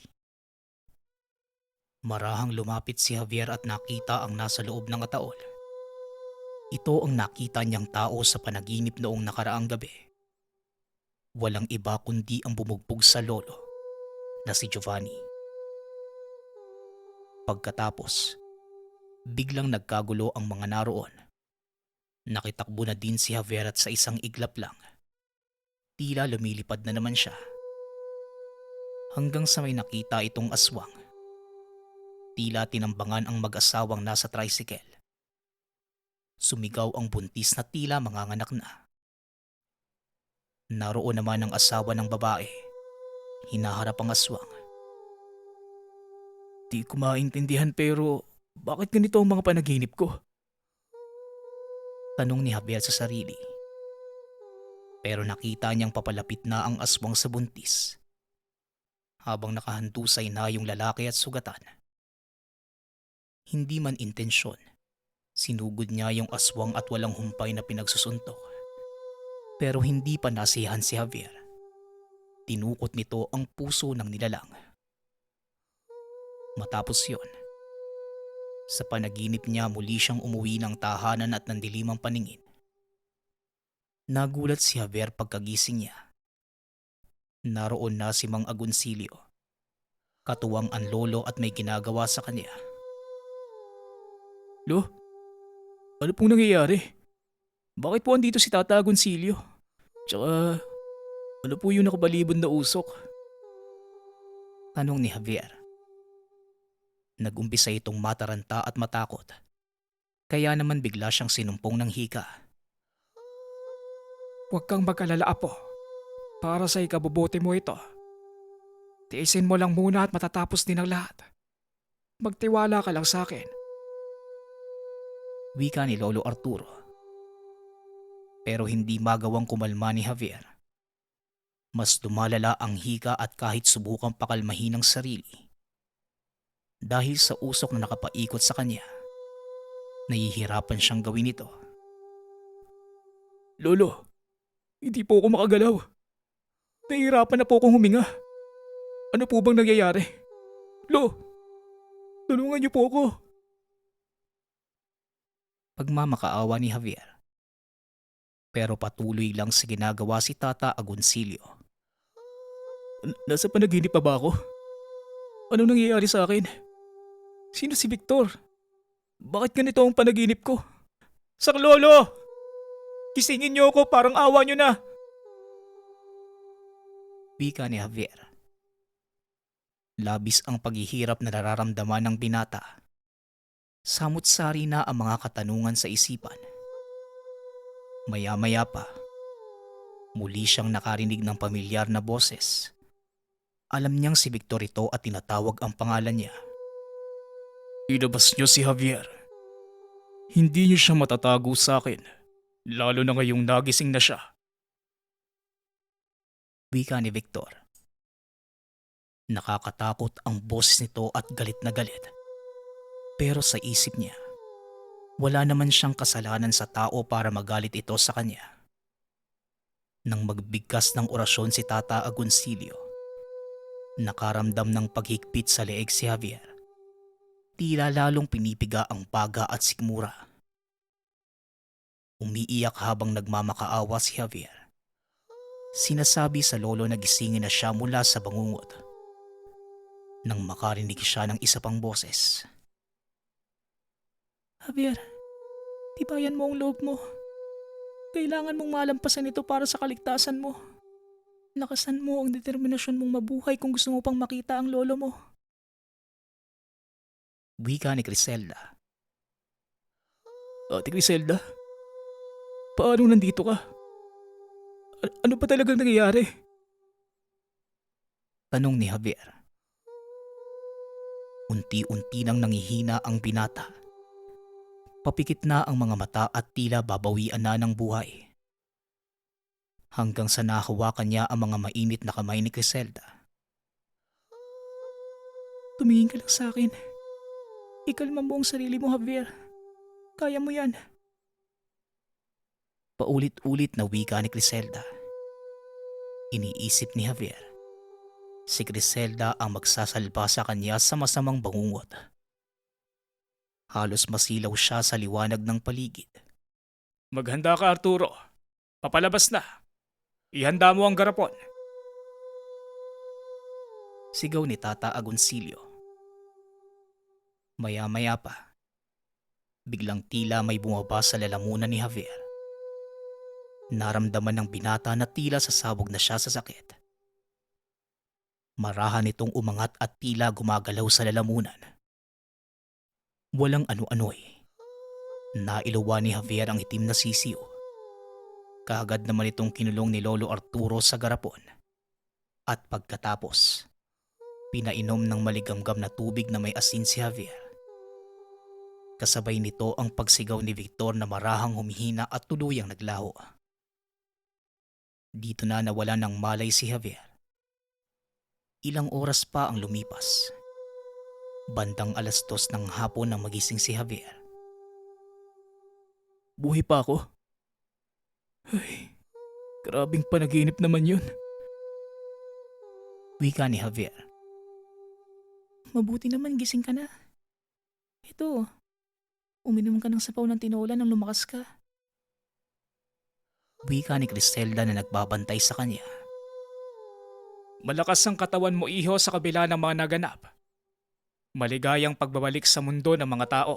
Marahang lumapit si Javier at nakita ang nasa loob ng ataol. Ito ang nakita niyang tao sa panaginip noong nakaraang gabi. Walang iba kundi ang bumugbog sa lolo na si Giovanni. Pagkatapos, biglang nagkagulo ang mga naroon. Nakitakbo na din si Javier at sa isang iglap lang, tila lumilipad na naman siya. Hanggang sa may nakita itong aswang. Tila tinambangan ang mag-asawang nasa tricycle. Sumigaw ang buntis na tila manganganak na. Naroon naman ang asawa ng babae. Hinaharap ang aswang. Di ko maintindihan pero bakit ganito ang mga panaginip ko? Tanong ni Javier sa sarili. Pero nakita niyang papalapit na ang aswang sa buntis. Habang nakahandusay na yung lalaki at sugatan. Hindi man intensyon, sinugod niya yung aswang at walang humpay na pinagsusuntok. Pero hindi pa nasiyahan si Javier. Tinukot nito ang puso ng nilalang. Matapos yon, sa panaginip niya muli siyang umuwi ng tahanan at nandilim ang paningin. Nagulat si Javier pagkagising niya. Naroon na si Mang Agoncillo. Katuwang ang lolo at may ginagawa sa kanya. Lo, ano pong nangyayari? Bakit po andito si Tata Agoncillo? Tsaka, ano po yung nakabalibon na usok? Tanong ni Javier. Nag-umpisa itong mataranta at matakot. Kaya naman bigla siyang sinumpong ng hika. Huwag kang mag-alala, Apo. Para sa ikabubuti mo ito. Tiisin mo lang muna at matatapos din ang lahat. Magtiwala ka lang sa akin. Wika ni Lolo Arturo. Pero hindi magawang kumalma ni Javier. Mas lumalala ang hika at kahit subukang pakalmahin ang sarili. Dahil sa usok na nakapaikot sa kanya, nahihirapan siyang gawin ito. Lolo, hindi po ako makagalaw. Nahihirapan na po akong huminga. Ano po bang nangyayari? Lo, tulungan niyo po ako. Pagmamakaawa ni Javier. Pero patuloy lang sa ginagawa si Tata Agoncillo. Nasa panaginip pa ba ako? Ano nangyayari sa akin? Sino si Victor? Bakit ganito ang panaginip ko? Sak Lolo! Kisingin niyo ako, parang awa niyo na. Wika ni Javier. Labis ang paghihirap na nararamdaman ng binata. Samut-sari na ang mga katanungan sa isipan. Maya-maya pa, muli siyang nakarinig ng pamilyar na boses. Alam niyang si Victor ito at tinatawag ang pangalan niya. Ilabas niyo si Javier. Hindi niyo siya matatago sa akin, lalo na ngayong nagising na siya. Wika ni Victor. Nakakatakot ang boses nito at galit na galit. Pero sa isip niya, wala naman siyang kasalanan sa tao para magalit ito sa kanya. Nang magbigkas ng orasyon si Tata Agoncillo, nakaramdam ng paghigpit sa leeg si Javier. Tila lalong pinipiga ang baga at sikmura. Umiiyak habang nagmamakaawa si Javier. Sinasabi sa lolo na gisingin na siya mula sa bangungot. Nang makarinig siya ng isa pang boses. Javier, tibayan mo ang loob mo. Kailangan mong malampasan ito para sa kaligtasan mo. Lakasan mo ang determinasyon mong mabuhay kung gusto mo pang makita ang lolo mo. Wika ni Griselda. Ate Griselda, paano nandito ka? Ano pa talagang nangyayari? Tanong ni Javier. Unti-unti nang nangihina ang binata. Papikit na ang mga mata at tila babawian na ng buhay. Hanggang sa nahawakan niya ang mga mainit na kamay ni Griselda. Tumingin ka lang sa akin. Ikalma mo ang sarili mo, Javier. Kaya mo yan. Paulit-ulit na wika ni Griselda. Iniisip ni Javier. Si Griselda ang magsasalba sa kanya sa masamang bangungot. Halos masilaw siya sa liwanag ng paligid. Maghanda ka, Arturo. Papalabas na. Ihanda mo ang garapon. Sigaw ni Tata Agoncillo. Maya-maya pa, biglang tila may bumaba sa lalamunan ni Javier. Naramdaman ng binata na tila sasabog na siya sa sakit. Marahan itong umangat at tila gumagalaw sa lalamunan. Walang ano-ano'y. Nailuwa ni Javier ang itim na sisiw. Kaagad naman itong kinulong ni Lolo Arturo sa garapon. At pagkatapos, pinainom ng maligamgam na tubig na may asin si Javier. Kasabay nito ang pagsigaw ni Victor na marahang humihina at tuluyang naglaho. Dito na nawala ng malay si Javier. Ilang oras pa ang lumipas. Bandang 2:00 ng hapon nang magising si Javier. Buhay pa ako? Ay, grabing panaginip naman yun. Wika ni Javier. Mabuti naman gising ka na. Ito, uminom ka ng sapaw ng tinola nang lumakas ka. Wika ni Griselda na nagbabantay sa kanya. Malakas ang katawan mo, iho, sa kabila ng mga naganap. Maligayang pagbabalik sa mundo ng mga tao.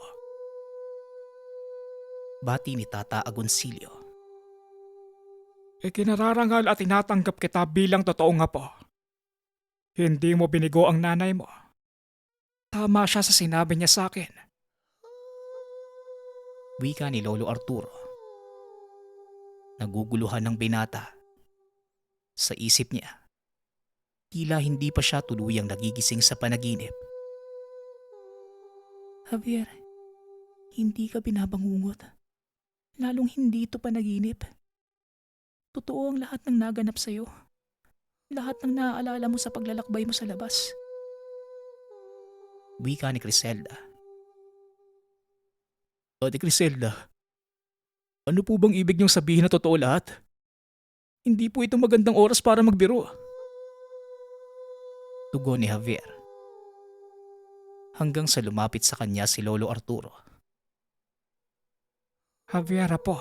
Bati ni Tata Agoncillo. Ikinararangal at tinatanggap kita bilang totoong apo. Hindi mo binigo ang nanay mo. Tama siya sa sinabi niya sa akin. Wika ni Lolo Arturo. Naguguluhan ng binata. Sa isip niya, tila hindi pa siya tuluyang nagigising sa panaginip. Javier, hindi ka binabangungot. Lalong hindi ito panaginip. Totoo ang lahat ng naganap sa'yo. Lahat ng naaalala mo sa paglalakbay mo sa labas. Wika ni Criselda. Ate Criselda, ano po bang ibig niyong sabihin na totoo lahat? Hindi po ito magandang oras para magbiro. Tugon ni Javier. Hanggang sa lumapit sa kanya si Lolo Arturo. Javier po,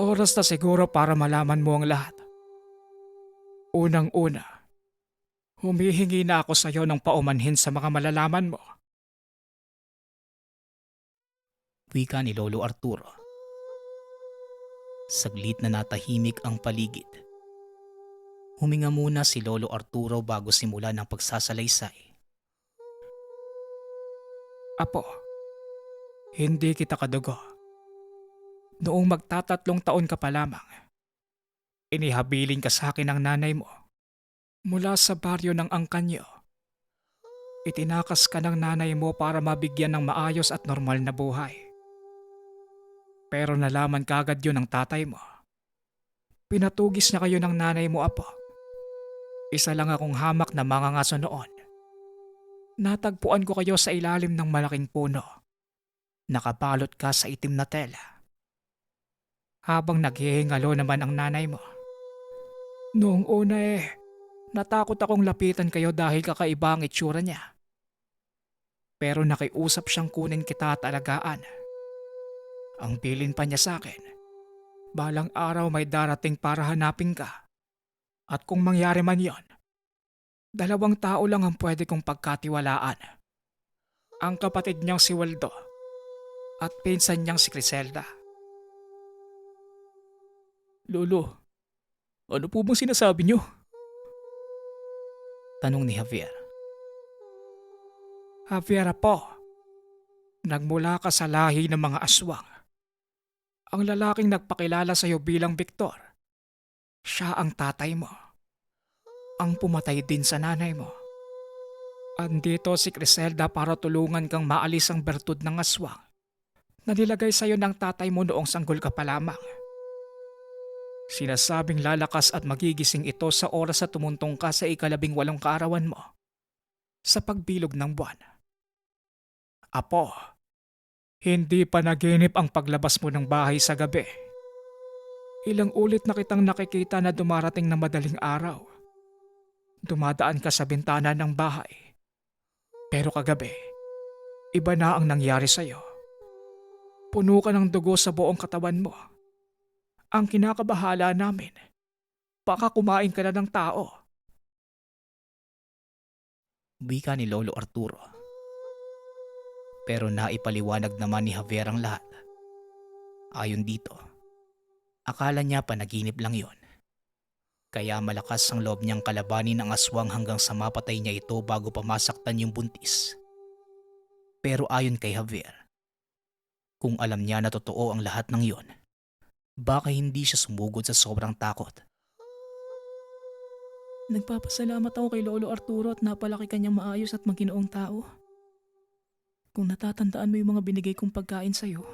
oras na siguro para malaman mo ang lahat. Unang-una, humihingi na ako sa iyo ng paumanhin sa mga malalaman mo. Wika ni Lolo Arturo. Saglit na natahimik ang paligid. Huminga muna si Lolo Arturo bago simulan ang pagsasalaysay. Apo, hindi kita kadugo. Noong magtatatlong taon ka pa lamang, inihabilin ka sa akin ng nanay mo. Mula sa baryo ng Angkanyo, itinakas ka ng nanay mo para mabigyan ng maayos at normal na buhay. Pero nalaman kagad yun ng tatay mo. Pinatugis na kayo ng nanay mo, apo. Isa lang akong hamak na mangangaso noon. Natagpuan ko kayo sa ilalim ng malaking puno. Nakabalot ka sa itim na tela. Habang naghihingalo naman ang nanay mo. Noong una natakot akong lapitan kayo dahil kakaiba ang itsura niya. Pero nakiusap siyang kunin kita at alagaan. Ang bilin pa niya sa akin, balang araw may darating para hanapin ka. At kung mangyari man yon, 2 tao lang ang pwede kong pagkatiwalaan. Ang kapatid niyang si Waldo at pinsan niyang si Criselda. Lolo, ano po bang sinasabi niyo? Tanong ni Javier. Javier po, nagmula ka sa lahi ng mga aswang. Ang lalaking nagpakilala sa iyo bilang Victor, siya ang tatay mo. Ang pumatay din sa nanay mo. Andito si Criselda para tulungan kang maalis ang bertud ng aswang na nilagay sa iyo ng tatay mo noong sanggol ka pa lamang. Sinasabing lalakas at magigising ito sa oras na tumuntong ka sa 18 kaarawan mo sa pagbilog ng buwan. Apo, hindi panaginip ang paglabas mo ng bahay sa gabi. Ilang ulit na kitang nakikita na dumarating na madaling araw. Dumadaan ka sa bintana ng bahay. Pero kagabi, iba na ang nangyari sa'yo. Puno ka ng dugo sa buong katawan mo. Ang kinakabahala namin, baka kumain ka na ng tao. Wika ni Lolo Arturo. Pero naipaliwanag naman ni Javier ang lahat. Ayon dito, akala niya panaginip lang yon. Kaya malakas ang loob niyang kalabanin ang aswang hanggang sa mapatay niya ito bago pa masaktan yung buntis. Pero ayon kay Javier, kung alam niya na totoo ang lahat ng yon, baka hindi siya sumugod sa sobrang takot. Nagpapasalamat ako kay Lolo Arturo at napalaki kanyang maayos at maginoong tao. Kung natatandaan mo yung mga binigay kong pagkain sa'yo,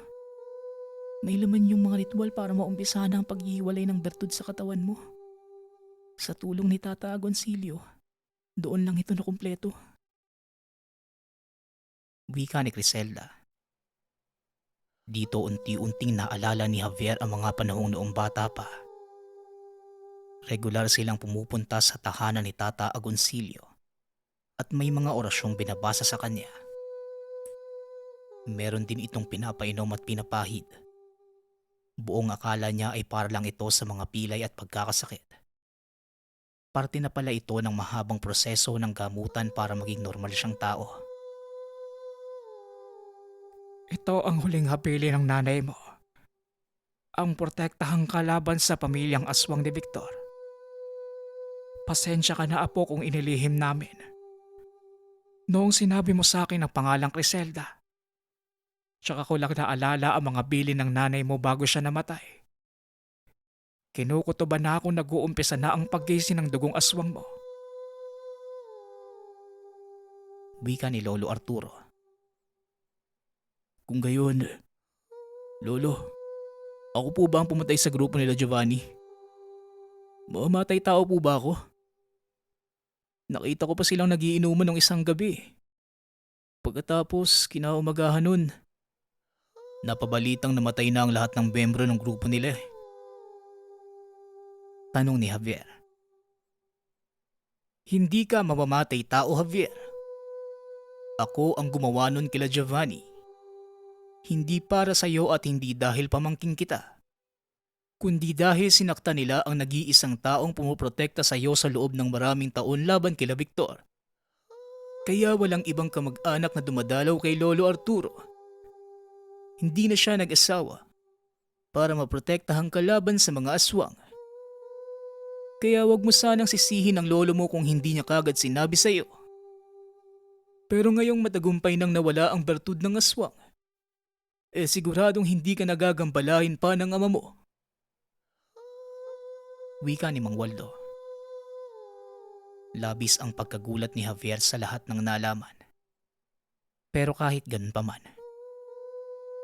may laman yung mga ritual para maumpisa na ang paghihiwalay ng bertud sa katawan mo. Sa tulong ni Tata Agoncillo, doon lang ito nakumpleto. Wika ni Criselda. Dito unti-unting naalala ni Javier ang mga panahong noong bata pa. Regular silang pumupunta sa tahanan ni Tata Agoncillo at may mga orasyong binabasa sa kanya. Meron din itong pinapainom at pinapahid. Buong akala niya ay para lang ito sa mga pilay at pagkakasakit. Parte na pala ito ng mahabang proseso ng gamutan para maging normal siyang tao. Ito ang huling hapili ng nanay mo. Ang protektahang kalaban sa pamilyang aswang ni Victor. Pasensya ka na apo kung inilihim namin. Noong sinabi mo sa akin ang pangalang Criselda, tsaka ko lang naalala ang mga bilin ng nanay mo bago siya namatay. Kinukutoban na ako nag-uumpisa na ang paggising ng dugong aswang mo. Wika ni Lolo Arturo. Kung gayon, Lolo, ako po ba ang pumatay sa grupo nila Giovanni? Mamamatay tao po ba ako? Nakita ko pa silang nagiinuman ng isang gabi. Pagkatapos, kinaumagahan nun, napabalitang namatay na ang lahat ng membro ng grupo nila. Tanong ni Javier. Hindi ka mamamatay tao, Javier. Ako ang gumawa nun kila Giovanni. Hindi para sa iyo at hindi dahil pamangking kita, kundi dahil sinakta nila ang nag-iisang taong pumuprotekta sa iyo sa loob ng maraming taon laban kila Victor. Kaya walang ibang kamag-anak na dumadalaw kay Lolo Arturo. Hindi na siya nag-asawa para maprotektahan ka laban sa mga aswang. Kaya wag mo sanang sisihin ang lolo mo kung hindi niya kagad sinabi sa iyo. Pero ngayong matagumpay nang nawala ang bertud ng aswang, siguradong hindi ka nagagambalahin pa ng ama mo. Wika ni Mang Waldo. Labis ang pagkagulat ni Javier sa lahat ng nalaman. Pero kahit ganun pa man,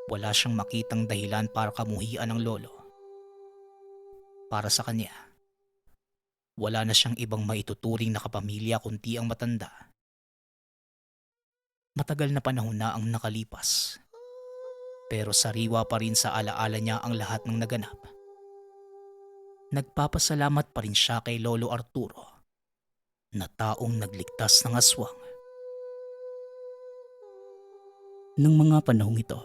wala siyang makitang dahilan para kamuhian ng lolo. Para sa kanya, wala na siyang ibang maituturing na kapamilya kundi ang matanda. Matagal na panahon na ang nakalipas, pero sariwa pa rin sa alaala niya ang lahat ng naganap. Nagpapasalamat pa rin siya kay Lolo Arturo na taong nagligtas ng aswang. Nang mga panahong ito,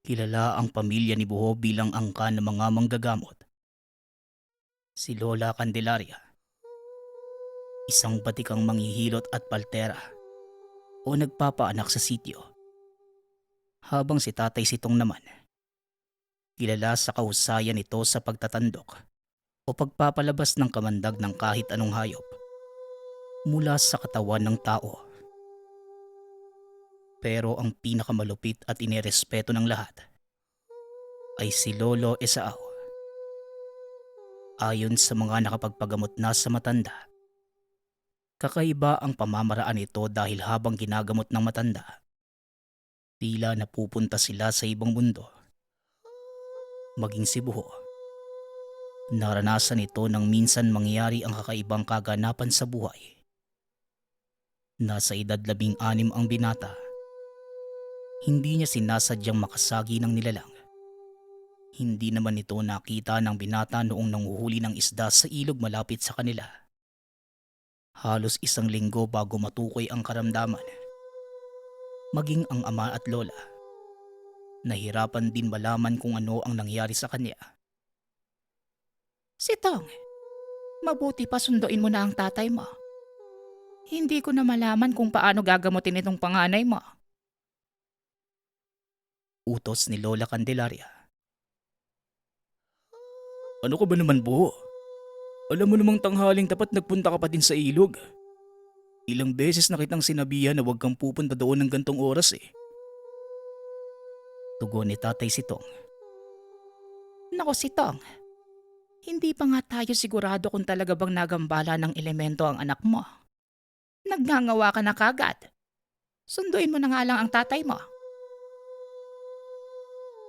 kilala ang pamilya ni Buho bilang angkan ng mga manggagamot. Si Lola Candelaria, isang batikang manghihilot at paltera o nagpapaanak sa sitio. Habang si Tatay Sitong naman, kilala sa kahusayan nito sa pagtatandok o pagpapalabas ng kamandag ng kahit anong hayop mula sa katawan ng tao. Pero ang pinakamalupit at inirespeto ng lahat ay si Lolo Esau. Ayon sa mga nakapagpagamot na sa matanda, kakaiba ang pamamaraan nito dahil habang ginagamot ng matanda, tila napupunta sila sa ibang mundo. Maging si Buho, naranasan ito nang minsan mangyari ang kakaibang kaganapan sa buhay. Nasa edad 16 ang binata. Hindi niya sinasadyang makasagi ng nilalang. Hindi naman ito nakita ng binata noong nanguhuli ng isda sa ilog malapit sa kanila. Halos 1 linggo bago matukoy ang karamdaman. Maging ang ama at lola, nahirapan din malaman kung ano ang nangyari sa kanya. Sitong, mabuti pa sunduin mo na ang tatay mo. Hindi ko na malaman kung paano gagamutin itong panganay mo. Utos ni Lola Candelaria. Ano ka ba naman, Buho? Alam mo namang tanghaling tapat nagpunta ka pa din sa ilog. Ilang beses na kitang sinabihan na huwag kang pupunta doon ng gantong oras . Tugon ni Tatay Sitong. Nako Sitong, hindi pa nga tayo sigurado kung talaga bang nagambala ng elemento ang anak mo. Nagngangawa ka na kagad. Sunduin mo na nga lang ang tatay mo.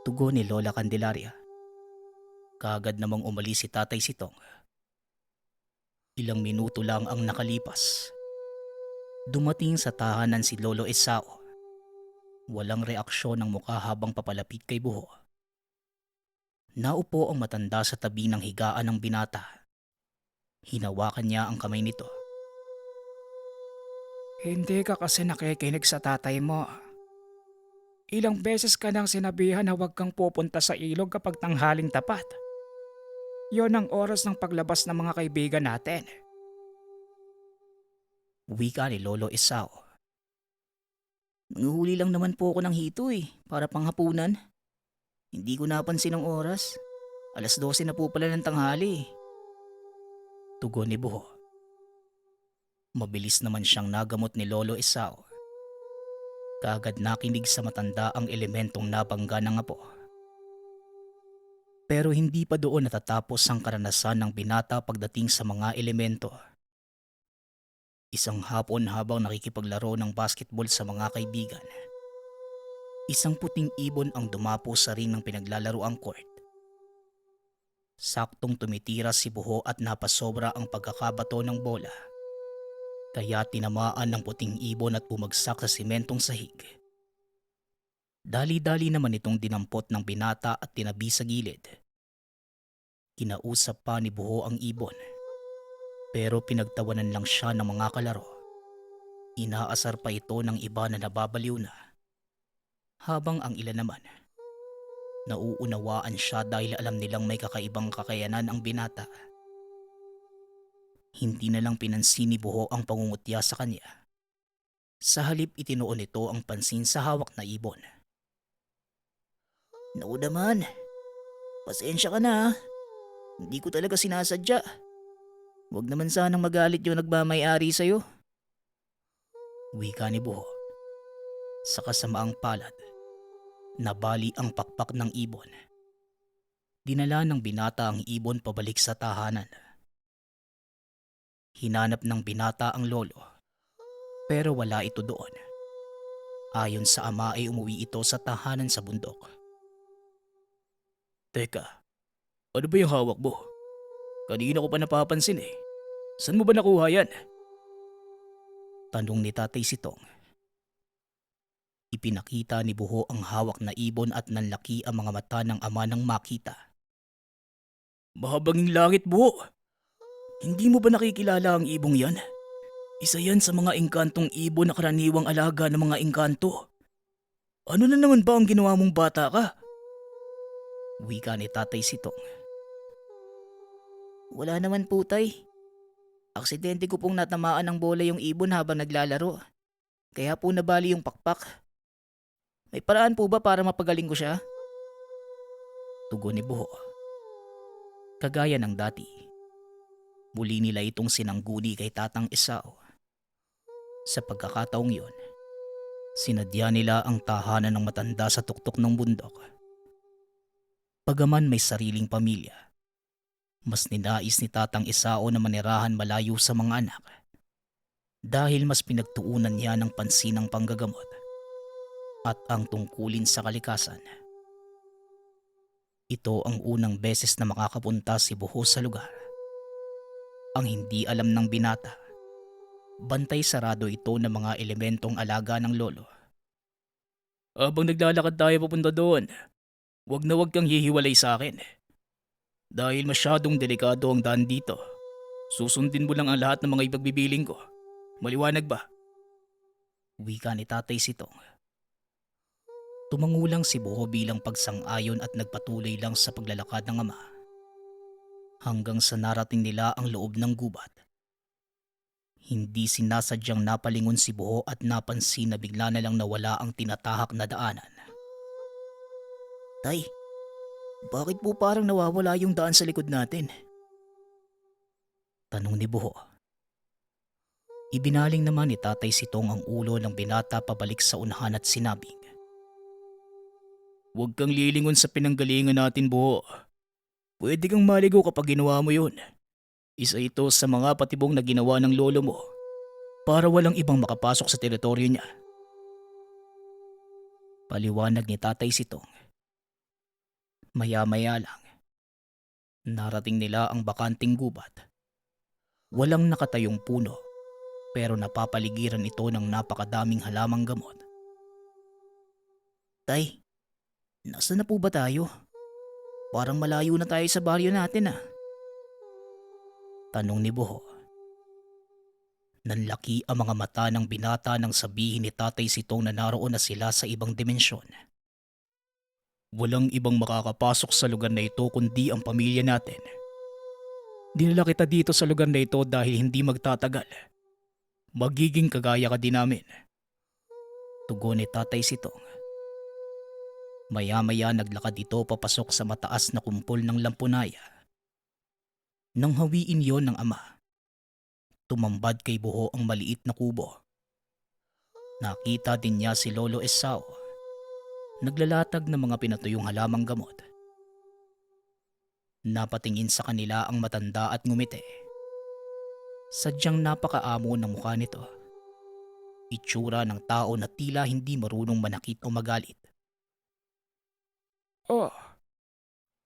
Tugon ni Lola Candelaria. Kaagad namang umalis si Tatay Sitong. Ilang minuto lang ang nakalipas. Dumating sa tahanan si Lolo Esau. Walang reaksyon ng mukha habang papalapit kay Buho. Naupo ang matanda sa tabi ng higaan ng binata. Hinawakan niya ang kamay nito. Hindi ka kasi nakikinig sa tatay mo. Ilang beses ka nang sinabihan na huwag kang pupunta sa ilog kapag tanghaling tapat. Yon ang oras ng paglabas ng mga kaibigan natin. Wika ni Lolo Isao. Nanguhuli lang naman po ako ng hito para panghapunan. Hindi ko napansin ang oras. 12:00 na po pala ng tanghali. Tugon ni Buho. Mabilis naman siyang nagamot ni Lolo Isao. Kaagad nakinig sa matanda ang elementong nabangga ng apo. Pero hindi pa doon natatapos ang karanasan ng binata pagdating sa mga elemento. Isang hapon habang nakikipaglaro ng basketball sa mga kaibigan. Isang puting ibon ang dumapo sa ring ng pinaglalaroang court. Saktong tumitira si Buho at napasobra ang pagkakabato ng bola. Kaya tinamaan ng puting ibon at bumagsak sa simentong sahig. Dali-dali naman itong dinampot ng binata at tinabi sa gilid. Kinausap pa ni Buho ang ibon. Pero pinagtawanan lang siya ng mga kalaro. Inaasar pa ito ng iba na nababaliw na. Habang ang ilan naman, nauunawaan siya dahil alam nilang may kakaibang kakayanan ang binata. Hindi na lang pinansin ni Buho ang pangungutya sa kanya. Sa halip itinuon nito ang pansin sa hawak na ibon. Naku naman, pasensya ka na ha. Hindi ko talaga sinasadya. Huwag naman sanang magalit yung nagmamayari sa'yo. Wika ni Buho. Sa kasamaang palad, nabali ang pakpak ng ibon. Dinala ng binata ang ibon pabalik sa tahanan. Hinanap ng binata ang lolo, pero wala ito doon. Ayon sa ama ay umuwi ito sa tahanan sa bundok. Teka, ano ba yung hawak mo? Kanina ko pa napapansin Saan mo ba nakuha yan? Tanong ni Tatay Sitong. Ipinakita ni Buho ang hawak na ibon at nanlaki ang mga mata ng ama nang makita. Mahabanging langit, Buho! Hindi mo ba nakikilala ang ibong yan? Isa yan sa mga engkantong ibon na karaniwang alaga ng mga engkanto. Ano na naman ba ang ginawa mong bata ka? Wika ni Tatay Sitong. Wala naman po, Tay. Aksidente ko pong natamaan ng bola yung ibon habang naglalaro. Kaya po nabali yung pakpak. May paraan po ba para mapagaling ko siya? Tugon ni Buho. Kagaya ng dati, muli nila itong sinangguni kay Tatang Isao. Sa pagkakataong yun, sinadya nila ang tahanan ng matanda sa tuktok ng bundok. Pagaman may sariling pamilya, mas ninais ni Tatang Isao na manirahan malayo sa mga anak dahil mas pinagtuunan niya ng pansin ang panggagamot at ang tungkulin sa kalikasan. Ito ang unang beses na makakapunta si Buho sa lugar. Ang hindi alam ng binata, bantay sarado ito ng mga elementong alaga ng lolo. Habang naglalakad tayo papunta doon, wag na wag kang hihiwalay sa akin. Dahil masyadong delikado ang daan dito, susundin mo lang ang lahat ng mga ipagbibiling ko. Maliwanag ba? Wika ni Tatay Sitong. Tumangulang si Buho bilang pagsang-ayon at nagpatuloy lang sa paglalakad ng ama. Hanggang sa narating nila ang loob ng gubat. Hindi sinasadyang napalingon si Buho at napansin na bigla na lang nawala ang tinatahak na daanan. Tay, bakit po parang nawawala yung daan sa likod natin? Tanong ni Buho. Ibinaling naman ni Tatay Sitong ang ulo ng binata pabalik sa unahan at sinabing, huwag kang lilingon sa pinanggalingan natin, Buho. Pwede kang maligo kapag ginawa mo yun. Isa ito sa mga patibong na ginawa ng lolo mo para walang ibang makapasok sa teritoryo niya. Paliwanag ni Tatay Sitong. Maya-maya lang, narating nila ang bakanting gubat. Walang nakatayong puno pero napapaligiran ito ng napakadaming halamang gamot. Tay, nasaan na po ba tayo? Parang malayo na tayo sa baryo natin Tanong ni Buho. Nanlaki ang mga mata ng binata nang sabihin ni Tatay Sitong na naroon na sila sa ibang dimensyon. Walang ibang makakapasok sa lugar na ito kundi ang pamilya natin. Dinala kita dito sa lugar na ito dahil hindi magtatagal. Magiging kagaya ka din namin. Tugon ni Tatay Sitong. Maya-maya naglakad ito papasok sa mataas na kumpol ng lampunaya. Nang hawiin yon ng ama, tumambad kay Buho ang maliit na kubo. Nakita din niya si Lolo Esau, naglalatag ng mga pinatuyong halamang gamot. Napatingin sa kanila ang matanda at ngumiti. Sadyang napakaamo ng mukha nito. Itsura ng tao na tila hindi marunong manakit o magalit. Oh,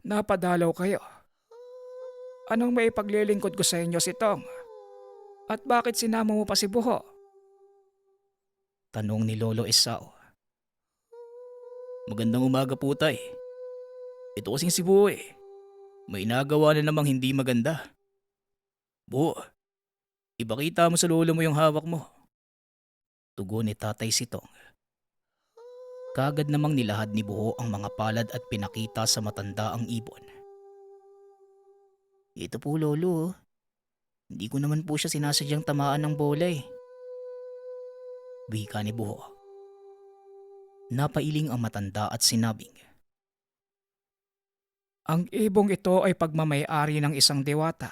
napadalaw kayo. Anong may paglilingkod ko sa inyo, Sitong? At bakit sinama mo pa si Buho? Tanong ni Lolo Esau. Magandang umaga po, tay. Ito kasing si Buho eh. May nagawa na namang hindi maganda. Buho, ipakita mo sa lolo mo yung hawak mo. Tugon ni Tatay Sitong. Kagad namang nilahad ni Buho ang mga palad at pinakita sa matanda ang ibon. Ito po, Lolo. Hindi ko naman po siya sinasadyang tamaan ng bola eh. Wika ni Buho. Napailing ang matanda at sinabing, Ang ibong ito ay pagmamay-ari ng isang diwata.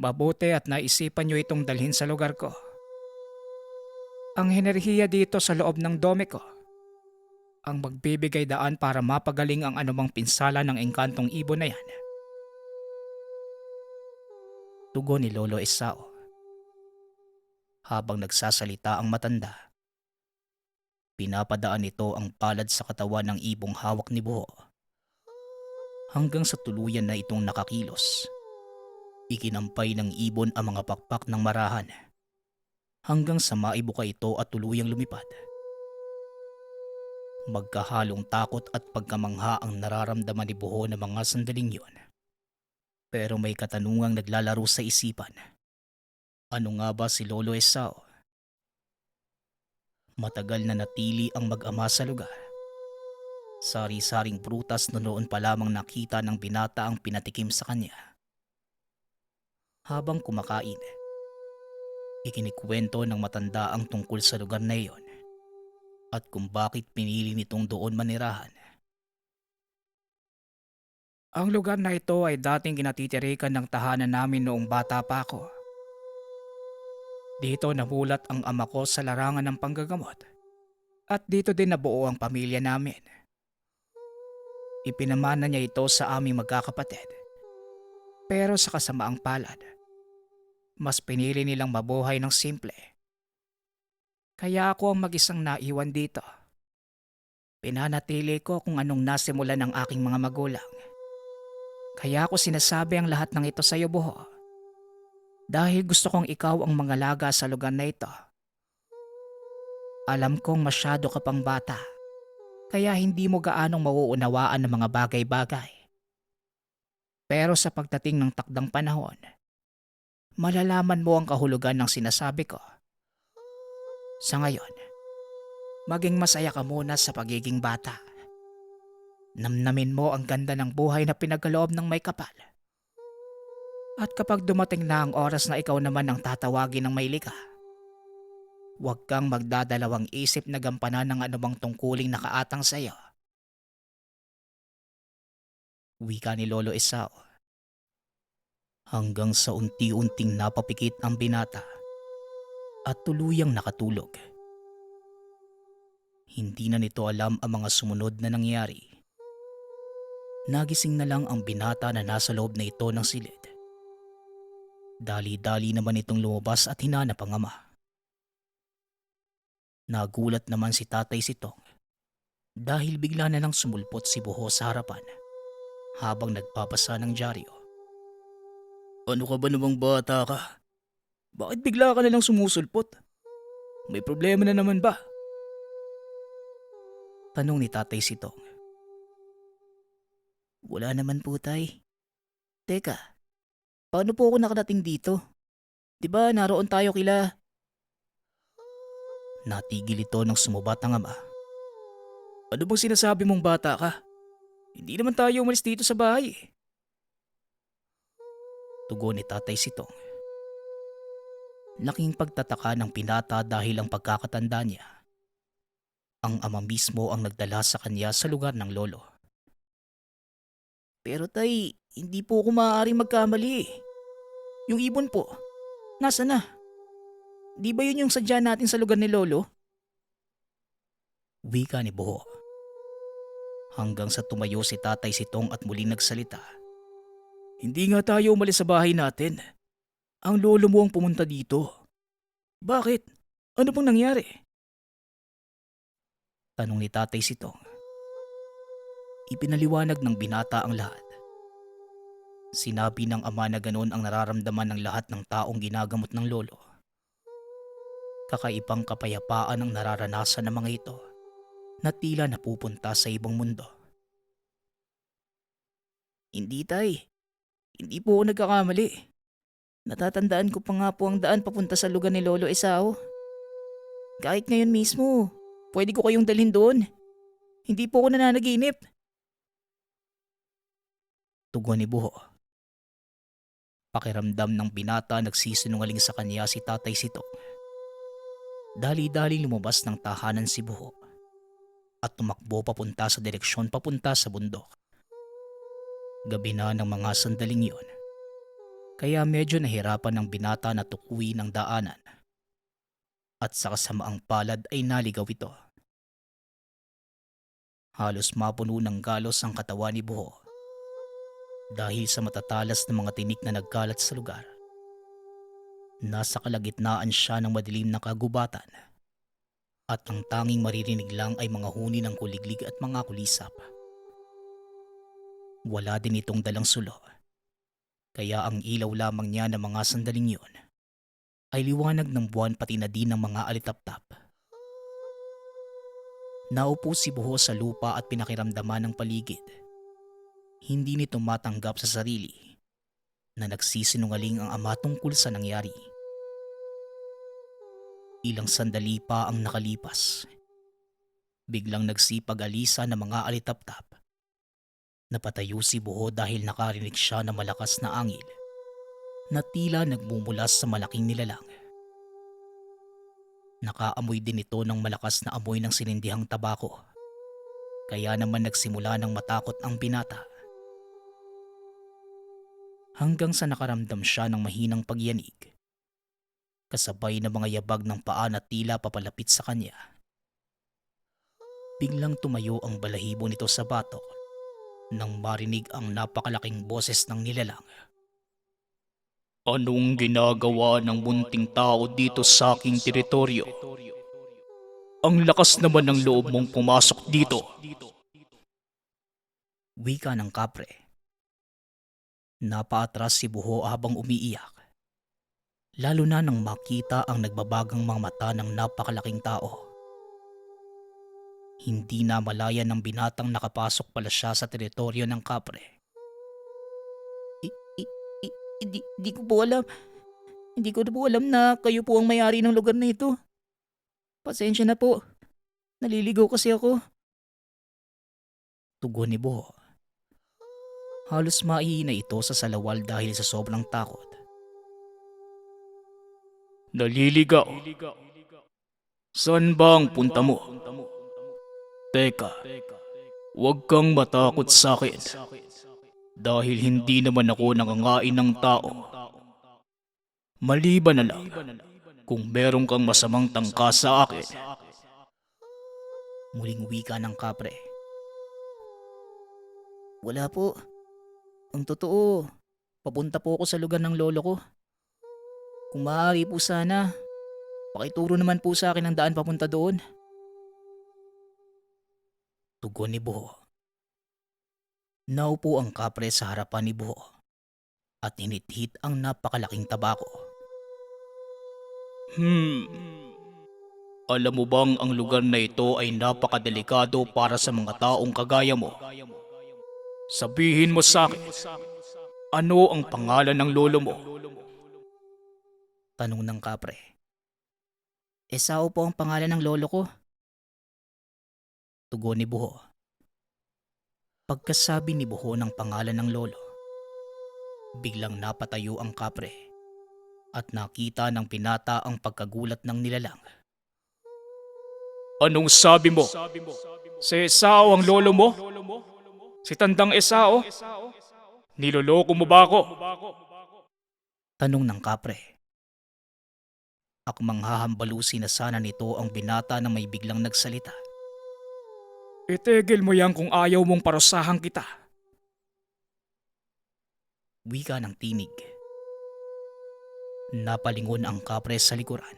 Mabuti at naisipan nyo itong dalhin sa lugar ko. Ang henerhiya dito sa loob ng dome ko ang magbibigay daan para mapagaling ang anumang pinsala ng engkantong ibon na yan. tugon ni Lolo Esau. Habang nagsasalita ang matanda, pinapadaan nito ang palad sa katawan ng ibong hawak ni Buho. Hanggang sa tuluyan na itong nakakilos, ikinampay ng ibon ang mga pakpak ng marahan hanggang sa maibuka ito at tuluyang lumipad. Magkahalong takot at pagkamangha ang nararamdaman ni Buho ng mga sandaling yun. Pero may katanungang naglalaro sa isipan. Ano nga ba si Lolo Esau? Matagal na natili ang mag-ama sa lugar. Sari-saring prutas na noon pa lamang nakita ng binata ang pinatikim sa kanya. Habang kumakain, ikinikwento ng matanda ang tungkol sa lugar na iyon at kung bakit pinili nitong doon manirahan. Ang lugar na ito ay dating kinatitirikan ng tahanan namin noong bata pa ako. Dito namulat ang ama ko sa larangan ng panggagamot at dito din nabuo ang pamilya namin. Ipinamana niya ito sa aming magkakapatid. Pero sa kasamaang palad, mas pinili nilang mabuhay ng simple. Kaya ako ang mag-isang naiwan dito. Pinanatili ko kung anong nasimulan ng aking mga magulang. Kaya ako sinasabi ang lahat ng ito sa iyo, Buho. Dahil gusto kong ikaw ang mangalaga sa lugar na ito. Alam kong masyado ka pang bata, kaya hindi mo gaanong mauunawaan ng mga bagay-bagay. Pero sa pagdating ng takdang panahon, malalaman mo ang kahulugan ng sinasabi ko. Sa ngayon, maging masaya ka muna sa pagiging bata. Namnamin mo ang ganda ng buhay na pinagkaloob ng may kapal. At kapag dumating na ang oras na ikaw naman ang tatawagin ng may likha, huwag kang magdadalawang isip na gampanan ng anumang tungkuling nakaatang sa iyo. Wika ni Lolo Esau. Hanggang sa unti-unting napapikit ang binata at tuluyang nakatulog. Hindi na nito alam ang mga sumunod na nangyari. Nagising na lang ang binata na nasa loob na ito ng silid. Dali-dali naman itong lumabas at hinanap ang ama. Nagulat naman si Tatay Sitong dahil bigla na lang sumulpot si Buho sa harapan habang nagpapasa ng dyaryo. Ano ka ba namang bata ka? Bakit bigla ka na lang sumusulpot? May problema na naman ba? Tanong ni Tatay Sitong. Wala naman po, tay. Teka, paano po ako nakarating dito? Diba naroon tayo kila... Natigil ito nang sumubat ang ama. Ano bang sinasabi mong bata ka? Hindi naman tayo umalis dito sa bahay eh. Tugon ni Tatay Sitong. Laking pagtataka ng binata dahil ang pagkakatanda niya, ang ama mismo ang nagdala sa kanya sa lugar ng lolo. Pero tay, hindi po ako maaaring magkamali eh. Yung ibon po, nasa na? Di ba yun yung sadya natin sa lugar ni lolo? Wika ni Buho. Hanggang sa tumayo si Tatay Sitong at muling nagsalita. Hindi nga tayo umalis sa bahay natin. Ang lolo mo ang pumunta dito. Bakit? Ano pong nangyari? Tanong ni Tatay Sitong. Ipinaliwanag ng binata ang lahat. Sinabi ng ama na ganoon ang nararamdaman ng lahat ng taong ginagamot ng lolo. Kakaibang kapayapaan ang nararanasan ng mga ito na tila napupunta sa ibang mundo. Hindi tay, hindi po ako nagkakamali. Natatandaan ko pa nga po ang daan papunta sa lugar ni Lolo Esau. Kahit ngayon mismo, pwede ko kayong dalhin doon. Hindi po ako nananaginip. Tugon ni Buho. Pakiramdam ng binata nagsisinungaling sa kanya si Tatay Sitong. Dali-dali lumabas ng tahanan si Buho at tumakbo papunta sa direksyon papunta sa bundok. Gabi na ng mga sandaling yun, kaya medyo nahirapan ng binata na tukuyin ang daanan at sa kasamaang palad ay naligaw ito. Halos mapuno ng galos ang katawan ni Buho dahil sa matatalas na mga tinik na nagkalat sa lugar. Nasa kalagitnaan siya ng madilim na kagubatan at ang tanging maririnig lang ay mga huni ng kuliglig at mga kulisap. Wala din itong dalang sulo, kaya ang ilaw lamang niya ng mga sandaling yun ay liwanag ng buwan pati na din ng mga alitaptap. Naupo si Buho sa lupa at pinakiramdaman ng paligid. Hindi nito matanggap sa sarili na nagsisinungaling ang ama tungkol sa nangyari. Ilang sandali pa ang nakalipas. Biglang nagsipag-alisa ng mga alitaptap. Napatayo si Buho dahil nakarinig siya ng malakas na angil na tila nagmumulas sa malaking nilalang. Nakaamoy din ito ng malakas na amoy ng sinindihang tabako. Kaya naman nagsimula ng matakot ang binata. Hanggang sa nakaramdam siya ng mahinang pagyanig, kasabay ng mga yabag ng paa na tila papalapit sa kanya. Biglang tumayo ang balahibo nito sa batok nang marinig ang napakalaking boses ng nilalang. Anong ginagawa ng munting tao dito sa aking teritoryo? Ang lakas naman ng loob mong pumasok dito. Wika ng kapre. Napaatras si Buho habang umiiyak. Lalo na nang makita ang nagbabagang mga mata ng napakalaking tao. Hindi na malaya ng binatang nakapasok pala siya sa teritoryo ng kapre. Hindi ko po alam. Hindi ko na po alam na kayo po ang may-ari ng lugar na ito. Pasensya na po. Naliligaw kasi ako. Tugon ni Buho. Halos maihina ito sa salawal dahil sa sobrang takot. Naliligaw? Saan ba ang punta mo? Teka, huwag kang matakot sa akin. Dahil hindi naman ako nangangain ng tao. Maliban na lang kung meron kang masamang tangka sa akin. Muling wika ng kapre. Wala po. Ang totoo, papunta po ako sa lugar ng lolo ko. Kung maaari po sana, pakituro naman po sa akin ang daan papunta doon. Tugon ni Buho. Naupo ang kapre sa harapan ni Buho at hinithit ang napakalaking tabako. Alam mo bang ang lugar na ito ay napakadelikado para sa mga taong kagaya mo? Sabihin mo sa akin, ano ang pangalan ng lolo mo? Tanong ng kapre. Esau po ang pangalan ng lolo ko. Tugon ni Buho. Pagkasabi ni Buho ng pangalan ng lolo, Biglang napatayo ang kapre at nakita ng binata ang pagkagulat ng nilalang. Anong sabi mo? Si Esau ang lolo mo? Si Tandang Esau? Niloloko mo ba ako? Tanong ng kapre. Akmang hahambalusin na sana nito ang binata na may biglang nagsalita. Itigil mo yan kung ayaw mong parusahan kita. Wika ng tinig. Napalingon ang kapre sa likuran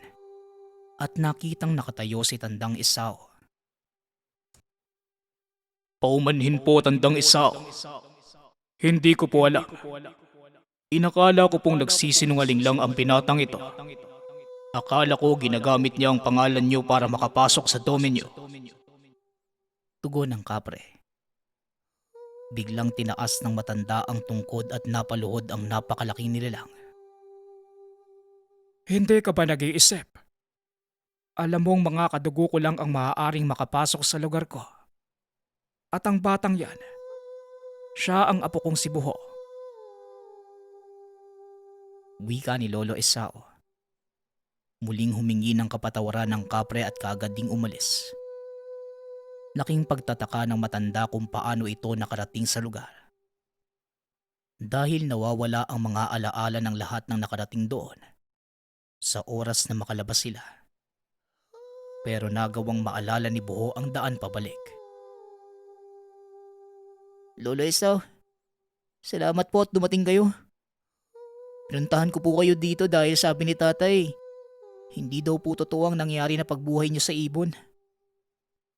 at nakitang nakatayo si Tandang Esau. Paumanhin po, Tandang Esau. Hindi ko po alam. Inakala ko pong nagsisinungaling lang ang binatang ito. Akala ko ginagamit niya ang pangalan niyo para makapasok sa dominyo. Tugon ng kapre. Biglang tinaas ng matanda ang tungkod at napaluhod ang napakalaking nilalang. Hindi ka ba nag-iisip? Alam mong mga kadugo ko lang ang maaaring makapasok sa lugar ko. At ang batang yan, siya ang apo kong si Buho. Wika ni Lolo Esau. Muling humingi ng kapatawaran ng kapre at kaagad ding umalis. Laking pagtataka ng matanda kung paano ito nakarating sa lugar. Dahil nawawala ang mga alaala ng lahat ng nakarating doon sa oras na makalabas sila. Pero nagawang maalala ni Buho ang daan pabalik. Lolo Esau, salamat po at dumating kayo. Pinuntahan ko po kayo dito dahil sabi ni tatay, hindi daw po totoo ang nangyari na pagbuhay niyo sa ibon.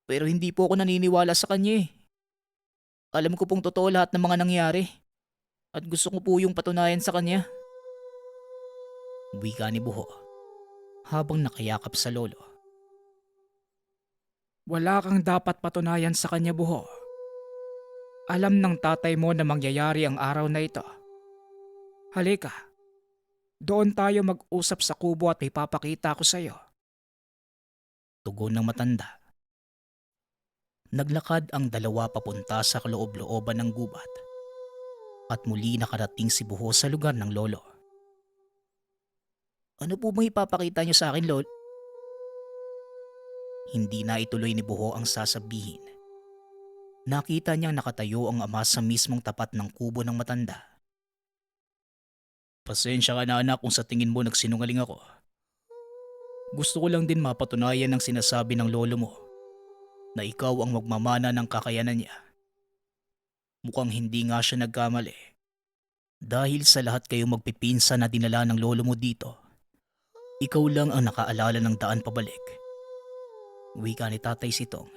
Pero hindi po ako naniniwala sa kanya eh. Alam ko pong totoo lahat ng mga nangyari. At gusto ko po yung patunayan sa kanya. Wika ni Buho habang nakayakap sa lolo. Wala kang dapat patunayan sa kanya, Buho. Alam ng tatay mo na mangyayari ang araw na ito. Halika, doon tayo mag-usap sa kubo at ipapakita ko sa iyo. Tugon ng matanda. Naglakad ang dalawa papunta sa kaloob-looban ng gubat. At muli nakarating si Buho sa lugar ng lolo. Ano po bang ipapakita niyo sa akin, lol? Hindi na ituloy ni Buho ang sasabihin. Nakita niyang nakatayo ang ama sa mismong tapat ng kubo ng matanda. Pasensya ka na anak kung sa tingin mo nagsinungaling ako. Gusto ko lang din mapatunayan ang sinasabi ng lolo mo na ikaw ang magmamana ng kakayanan niya. Mukhang hindi nga siya nagkamali. Dahil sa lahat kayo magpipinsa na dinala ng lolo mo dito, ikaw lang ang nakaalala ng daan pabalik. Wika ni Tatay Sitong.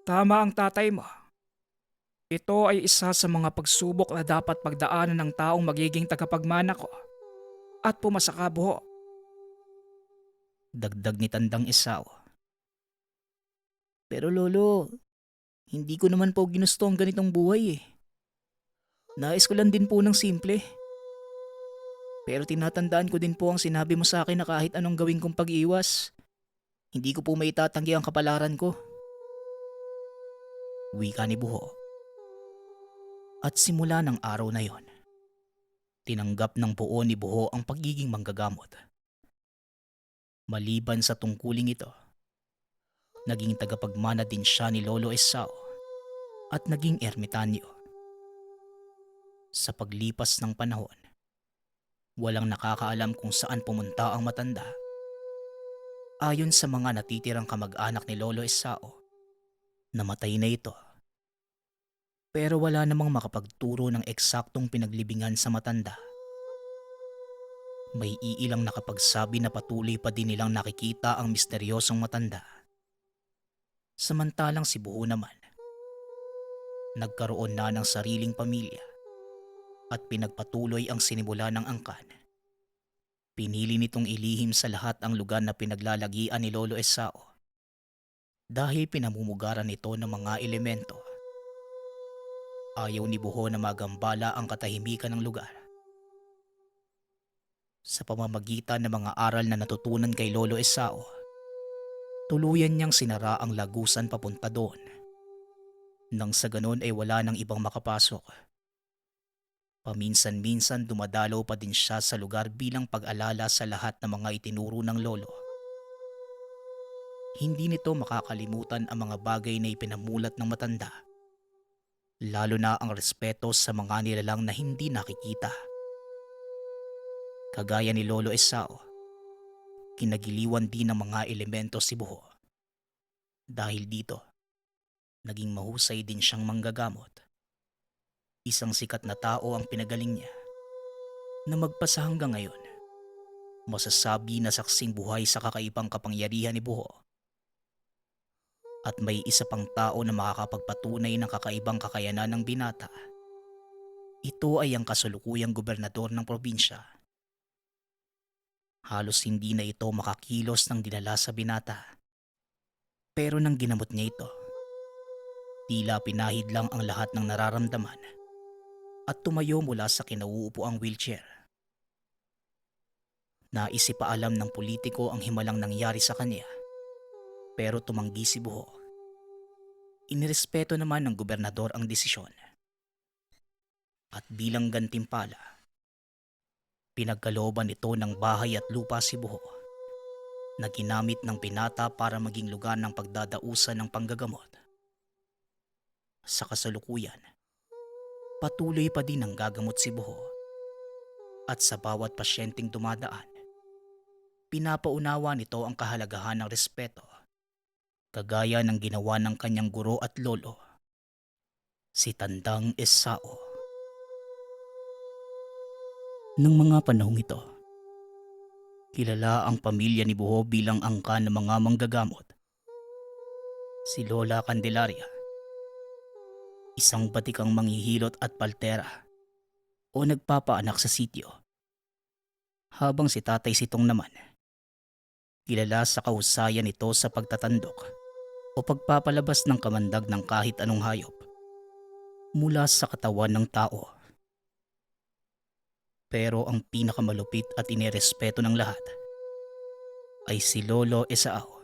Tama ang tatay mo. Ito ay isa sa mga pagsubok na dapat pagdaanan ng taong magiging tagapagmana ko. At pumasa ka, Buho. Dagdag ni Tandang Esau. Pero lolo, hindi ko naman po ginusto ang ganitong buhay eh. Nais ko lang din po ng simple. Pero tinatandaan ko din po ang sinabi mo sa akin na kahit anong gawin kong pag-iwas, hindi ko po maitatanggi ang kapalaran ko. Wika ni Buho. At simula ng araw na yon, tinanggap ng buo ni Buho ang pagiging manggagamot. Maliban sa tungkuling ito, naging tagapagmana din siya ni Lolo Esau at naging ermitanyo. Sa paglipas ng panahon, walang nakakaalam kung saan pumunta ang matanda. Ayon sa mga natitirang kamag-anak ni Lolo Esau, namatay na ito. Pero wala namang makapagturo ng eksaktong pinaglibingan sa matanda. May iilang nakapagsabi na patuloy pa din nilang nakikita ang misteryosong matanda. Samantalang si Buho naman, nagkaroon na ng sariling pamilya at pinagpatuloy ang sinimula ng angkan. Pinili nitong ilihim sa lahat ang lugar na pinaglalagian ni Lolo Esau dahil pinamumugaran ito ng mga elemento. Ayaw ni Buho na magambala ang katahimikan ng lugar. Sa pamamagitan ng mga aral na natutunan kay Lolo Esau, tuluyan niyang sinara ang lagusan papunta doon. Nang sa ganon ay wala nang ibang makapasok. Paminsan-minsan dumadalaw pa din siya sa lugar bilang pag-alala sa lahat ng mga itinuro ng lolo. Hindi nito makakalimutan ang mga bagay na ipinamulat ng matanda, lalo na ang respeto sa mga nilalang na hindi nakikita. Kagaya ni Lolo Esau, kinagiliwan din ng mga elemento si Buho. Dahil dito, naging mahusay din siyang manggagamot. Isang sikat na tao ang pinagaling niya na magpasa hanggang ngayon. Masasabi na saksing buhay sa kakaibang kapangyarihan ni Buho. At may isa pang tao na makakapagpatunay ng kakaibang kakayanan ng binata. Ito ay ang kasalukuyang gobernador ng probinsya. Halos hindi na ito makakilos ng dinala sa binata. Pero nang ginamot niya ito, tila pinahid lang ang lahat ng nararamdaman at tumayo mula sa kinauupuang wheelchair. Naisipaalam ng politiko ang himalang nangyari sa kanya, pero tumanggi si Buho. Inirespeto naman ng gobernador ang desisyon. At bilang gantimpala, pinagkalooban nito ng bahay at lupa si Buho na ginamit ng binata para maging lugar ng pagdadausan ng panggagamot. Sa kasalukuyan, patuloy pa din ang gagamot si Buho at sa bawat pasyenteng dumadaan, pinapaunawa nito ang kahalagahan ng respeto, kagaya ng ginawa ng kanyang guro at lolo, si Tandang Esau. Nang mga panahong ito, kilala ang pamilya ni Buho bilang angkan ng mga manggagamot. Si Lola Candelaria, isang batikang manghihilot at paltera o nagpapaanak sa sityo. Habang si Tatay Sitong naman, kilala sa kahusayan nito sa pagtatandok o pagpapalabas ng kamandag ng kahit anong hayop mula sa katawan ng tao. Pero ang pinakamalupit at inirespeto ng lahat ay si Lolo Esau.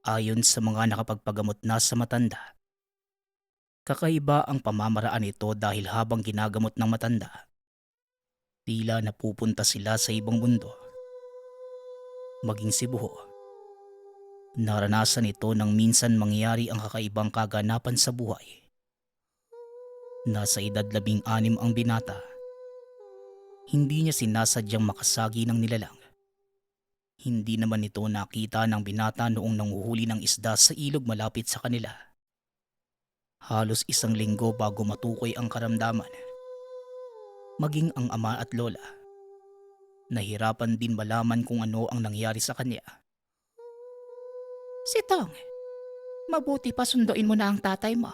Ayon sa mga nakapagpagamot na sa matanda, kakaiba ang pamamaraan nito dahil habang ginagamot ng matanda, tila napupunta sila sa ibang mundo. Maging si Buho, naranasan ito nang minsan mangyari ang kakaibang kaganapan sa buhay. Nasa edad 16 ang binata. Hindi niya sinasadyang makasagi ng nilalang. Hindi naman ito nakita ng binata noong nanguhuli ng isda sa ilog malapit sa kanila. Halos 1 linggo bago matukoy ang karamdaman. Maging ang ama at lola, nahirapan din malaman kung ano ang nangyari sa kanya. Sitong, mabuti pa sunduin mo na ang tatay mo.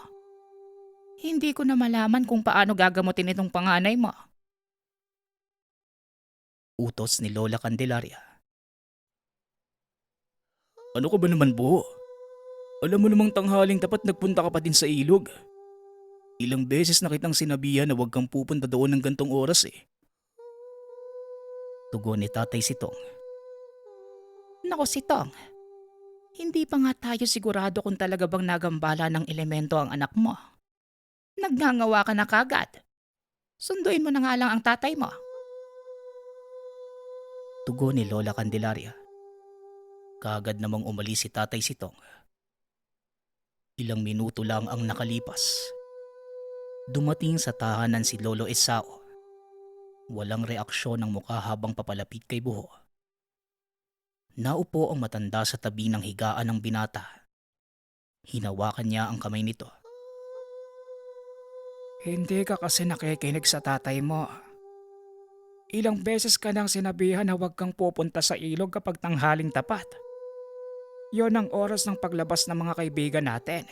Hindi ko na malaman kung paano gagamutin itong panganay mo. Utos ni Lola Candelaria. Ano ka ba naman, Buho? Alam mo namang tanghaling tapat nagpunta ka pa din sa ilog. Ilang beses na kitang sinabihan na huwag kang pupunta doon ng gantong oras eh. Tugon ni Tatay Sitong. Nako Sitong, hindi pa nga tayo sigurado kung talaga bang nagambala ng elemento ang anak mo. Nagngangawa ka na kagad. Sunduin mo na nga lang ang tatay mo. Tugon ni Lola Candelaria. Kaagad namang umalis si Tatay Sitong. Ilang minuto lang ang nakalipas. Dumating sa tahanan si Lolo Esau. Walang reaksyon ng mukha habang papalapit kay Buho. Naupo ang matanda sa tabi ng higaan ng binata. Hinawakan niya ang kamay nito. Hindi ka kasi nakikinig sa tatay mo. Ilang beses ka nang sinabihan na huwag kang pupunta sa ilog kapag tanghaling tapat. Yon ang oras ng paglabas ng mga kaibigan natin.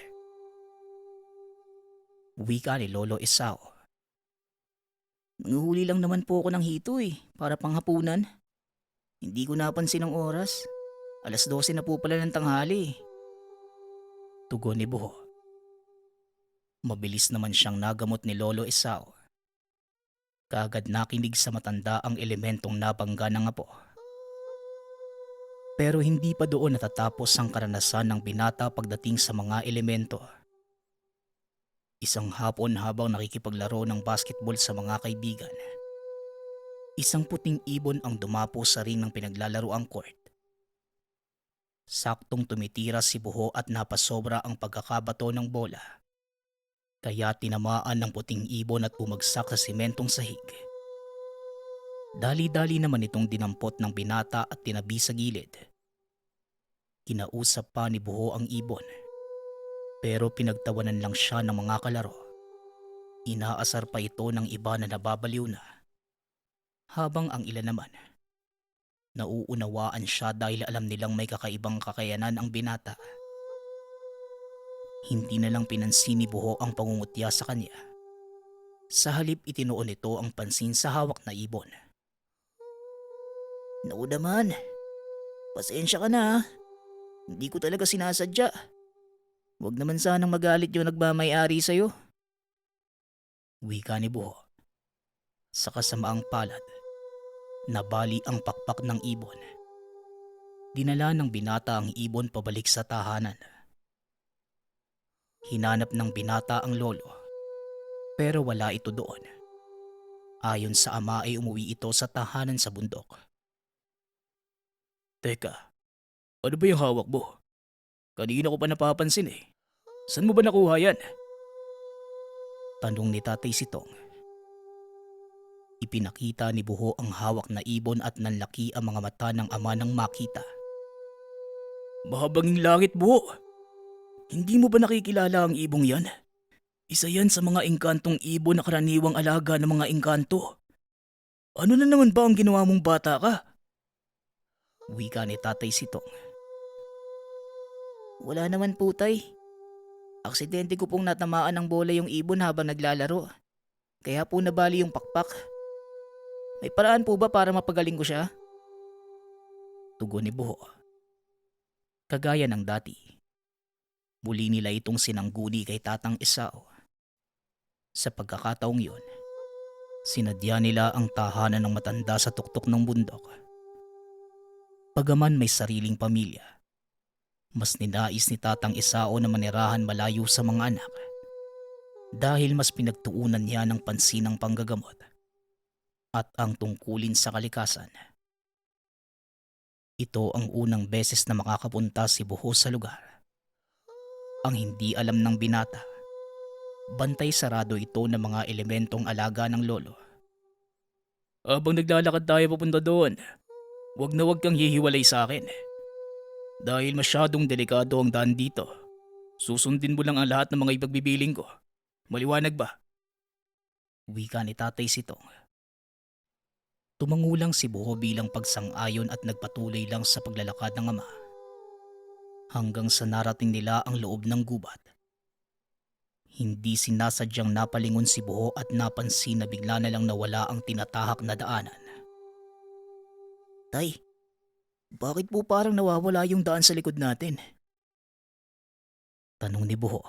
Wika ni Lolo Esau. Nanguhuli lang naman po ako ng hito para panghapunan. Hindi ko napansin ang oras. 12:00 na po pala ng tanghali. Tugon ni Buho. Mabilis naman siyang nagamot ni Lolo Esau. Kaagad nakinig sa matanda ang elementong nabangga ng apo. Pero hindi pa doon natatapos ang karanasan ng binata pagdating sa mga elemento. Isang hapon habang nakikipaglaro ng basketball sa mga kaibigan, isang puting ibon ang dumapo sa ring ng pinaglalaroang court. Saktong tumitira si Buho at napasobra ang pagkakabato ng bola. Kaya tinamaan ng puting ibon at bumagsak sa simentong sahig. Dali-dali naman itong dinampot ng binata at tinabi sa gilid. Kinausap pa ni Buho ang ibon, pero pinagtawanan lang siya ng mga kalaro. Inaasar pa ito ng iba na nababaliw na. Habang ang ilan naman, nauunawaan siya dahil alam nilang may kakaibang kakayanan ang binata. Hindi na lang pinansin ni Buho ang pangungutya sa kanya. Sa halip itinuon nito ang pansin sa hawak na ibon. Naku naman, pasensya ka na ha. Hindi ko talaga sinasadya. Huwag naman sanang magalit yung nagmamayari sa'yo. Wika ni Buho. Sa kasamaang palad, nabali ang pakpak ng ibon. Dinala ng binata ang ibon pabalik sa tahanan. Hinanap ng binata ang lolo, pero wala ito doon. Ayon sa ama ay umuwi ito sa tahanan sa bundok. Teka, ano ba yung hawak mo? Kanina ko pa napapansin eh. Saan mo ba nakuha yan? Tanong ni Tatay Sitong. Ipinakita ni Buho ang hawak na ibon at nanlaki ang mga mata ng ama nang makita. Mahabanging langit, Buho! Hindi mo ba nakikilala ang ibong yan? Isa yan sa mga engkantong ibon na karaniwang alaga ng mga engkanto. Ano na naman ba ang ginawa mong bata ka? Wika ni Tatay Sitong. Wala naman po, Tay. Aksidente ko pong natamaan ng bola yung ibon habang naglalaro. Kaya po nabali yung pakpak. May paraan po ba para mapagaling ko siya? Tugon ni Buho. Kagaya ng dati, muli nila itong sinangguni kay Tatang Esau. Sa pagkakataong yun, sinadya nila ang tahanan ng matanda sa tuktok ng bundok. Pagaman may sariling pamilya, mas ninais ni Tatang Esau na manirahan malayo sa mga anak dahil mas pinagtuunan niya ng pansin ang panggagamot at ang tungkulin sa kalikasan. Ito ang unang beses na makakapunta si Buho sa lugar. Ang hindi alam ng binata, bantay sarado ito ng mga elementong alaga ng lolo. Habang naglalakad tayo papunta doon, wag kang hihiwalay sa akin. Dahil masyadong delikado ang daan dito, susundin mo lang ang lahat ng mga ipagbibiling ko. Maliwanag ba? Wika ni Tatay Sitong. Tumangulang si Buho bilang pagsang-ayon at nagpatuloy lang sa paglalakad ng ama. Hanggang sa narating nila ang loob ng gubat. Hindi sinasadyang napalingon si Buho at napansin na bigla na lang nawala ang tinatahak na daanan. Tay, bakit po parang nawawala yung daan sa likod natin? Tanong ni Buho.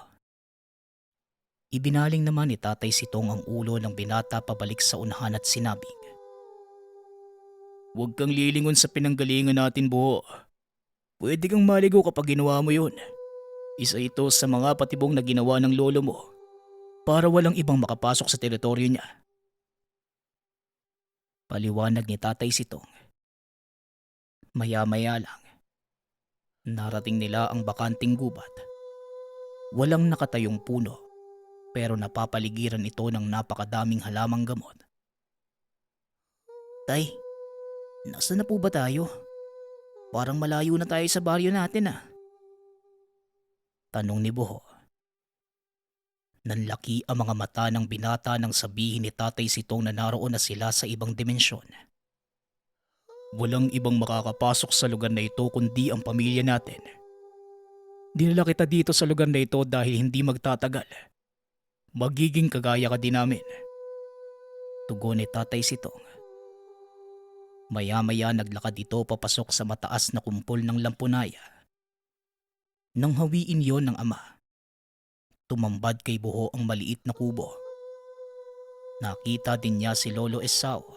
Ibinaling naman ni Tatay Sitong ang ulo ng binata pabalik sa unahan at sinabing, huwag kang lilingon sa pinanggalingan natin, Buho. Pwede kang maligo kapag ginawa mo yun. Isa ito sa mga patibong na ginawa ng lolo mo para walang ibang makapasok sa teritoryo niya. Paliwanag ni Tatay Sitong. Maya-maya lang, narating nila ang bakanting gubat. Walang nakatayong puno, pero napapaligiran ito ng napakadaming halamang gamot. Tay, nasaan na po ba tayo? Parang malayo na tayo sa baryo natin ah. Tanong ni Buho. Nanlaki ang mga mata ng binata nang sabihin ni Tatay Sitong na naroon na sila sa ibang dimensyon. Walang ibang makakapasok sa lugar na ito kundi ang pamilya natin. Dinala kita dito sa lugar na ito dahil hindi magtatagal. Magiging kagaya ka din namin. Tugon ni Tatay Sitong. Maya-maya naglakad ito papasok sa mataas na kumpol ng lampunaya. Nang hawiin yon ng ama, tumambad kay Buho ang maliit na kubo. Nakita din niya si Lolo Esau,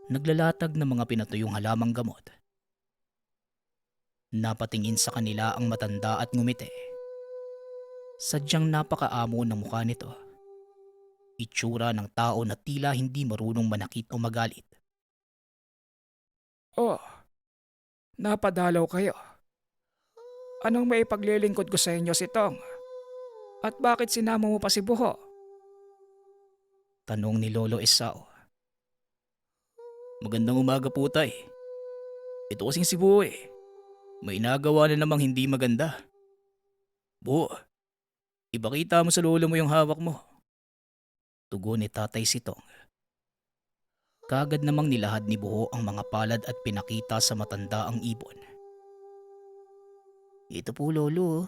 naglalatag ng mga pinatuyong halamang gamot. Napatingin sa kanila ang matanda at ngumiti. Sadyang napakaamo ng mukha nito. Itsura ng tao na tila hindi marunong manakit o magalit. Oh, napadalaw kayo. Anong maipaglilingkod ko sa inyo, Sitong? At bakit sinama mo pa si Buho? Tanong ni Lolo Esau. Magandang umaga po tay. Ito kasing si Buo eh. May nagawa na namang hindi maganda. Buo, ipakita mo sa lolo mo yung hawak mo. Tugon ni Tatay Sitong. Kagad namang nilahad ni Buho ang mga palad at pinakita sa matanda ang ibon. Ito po lolo.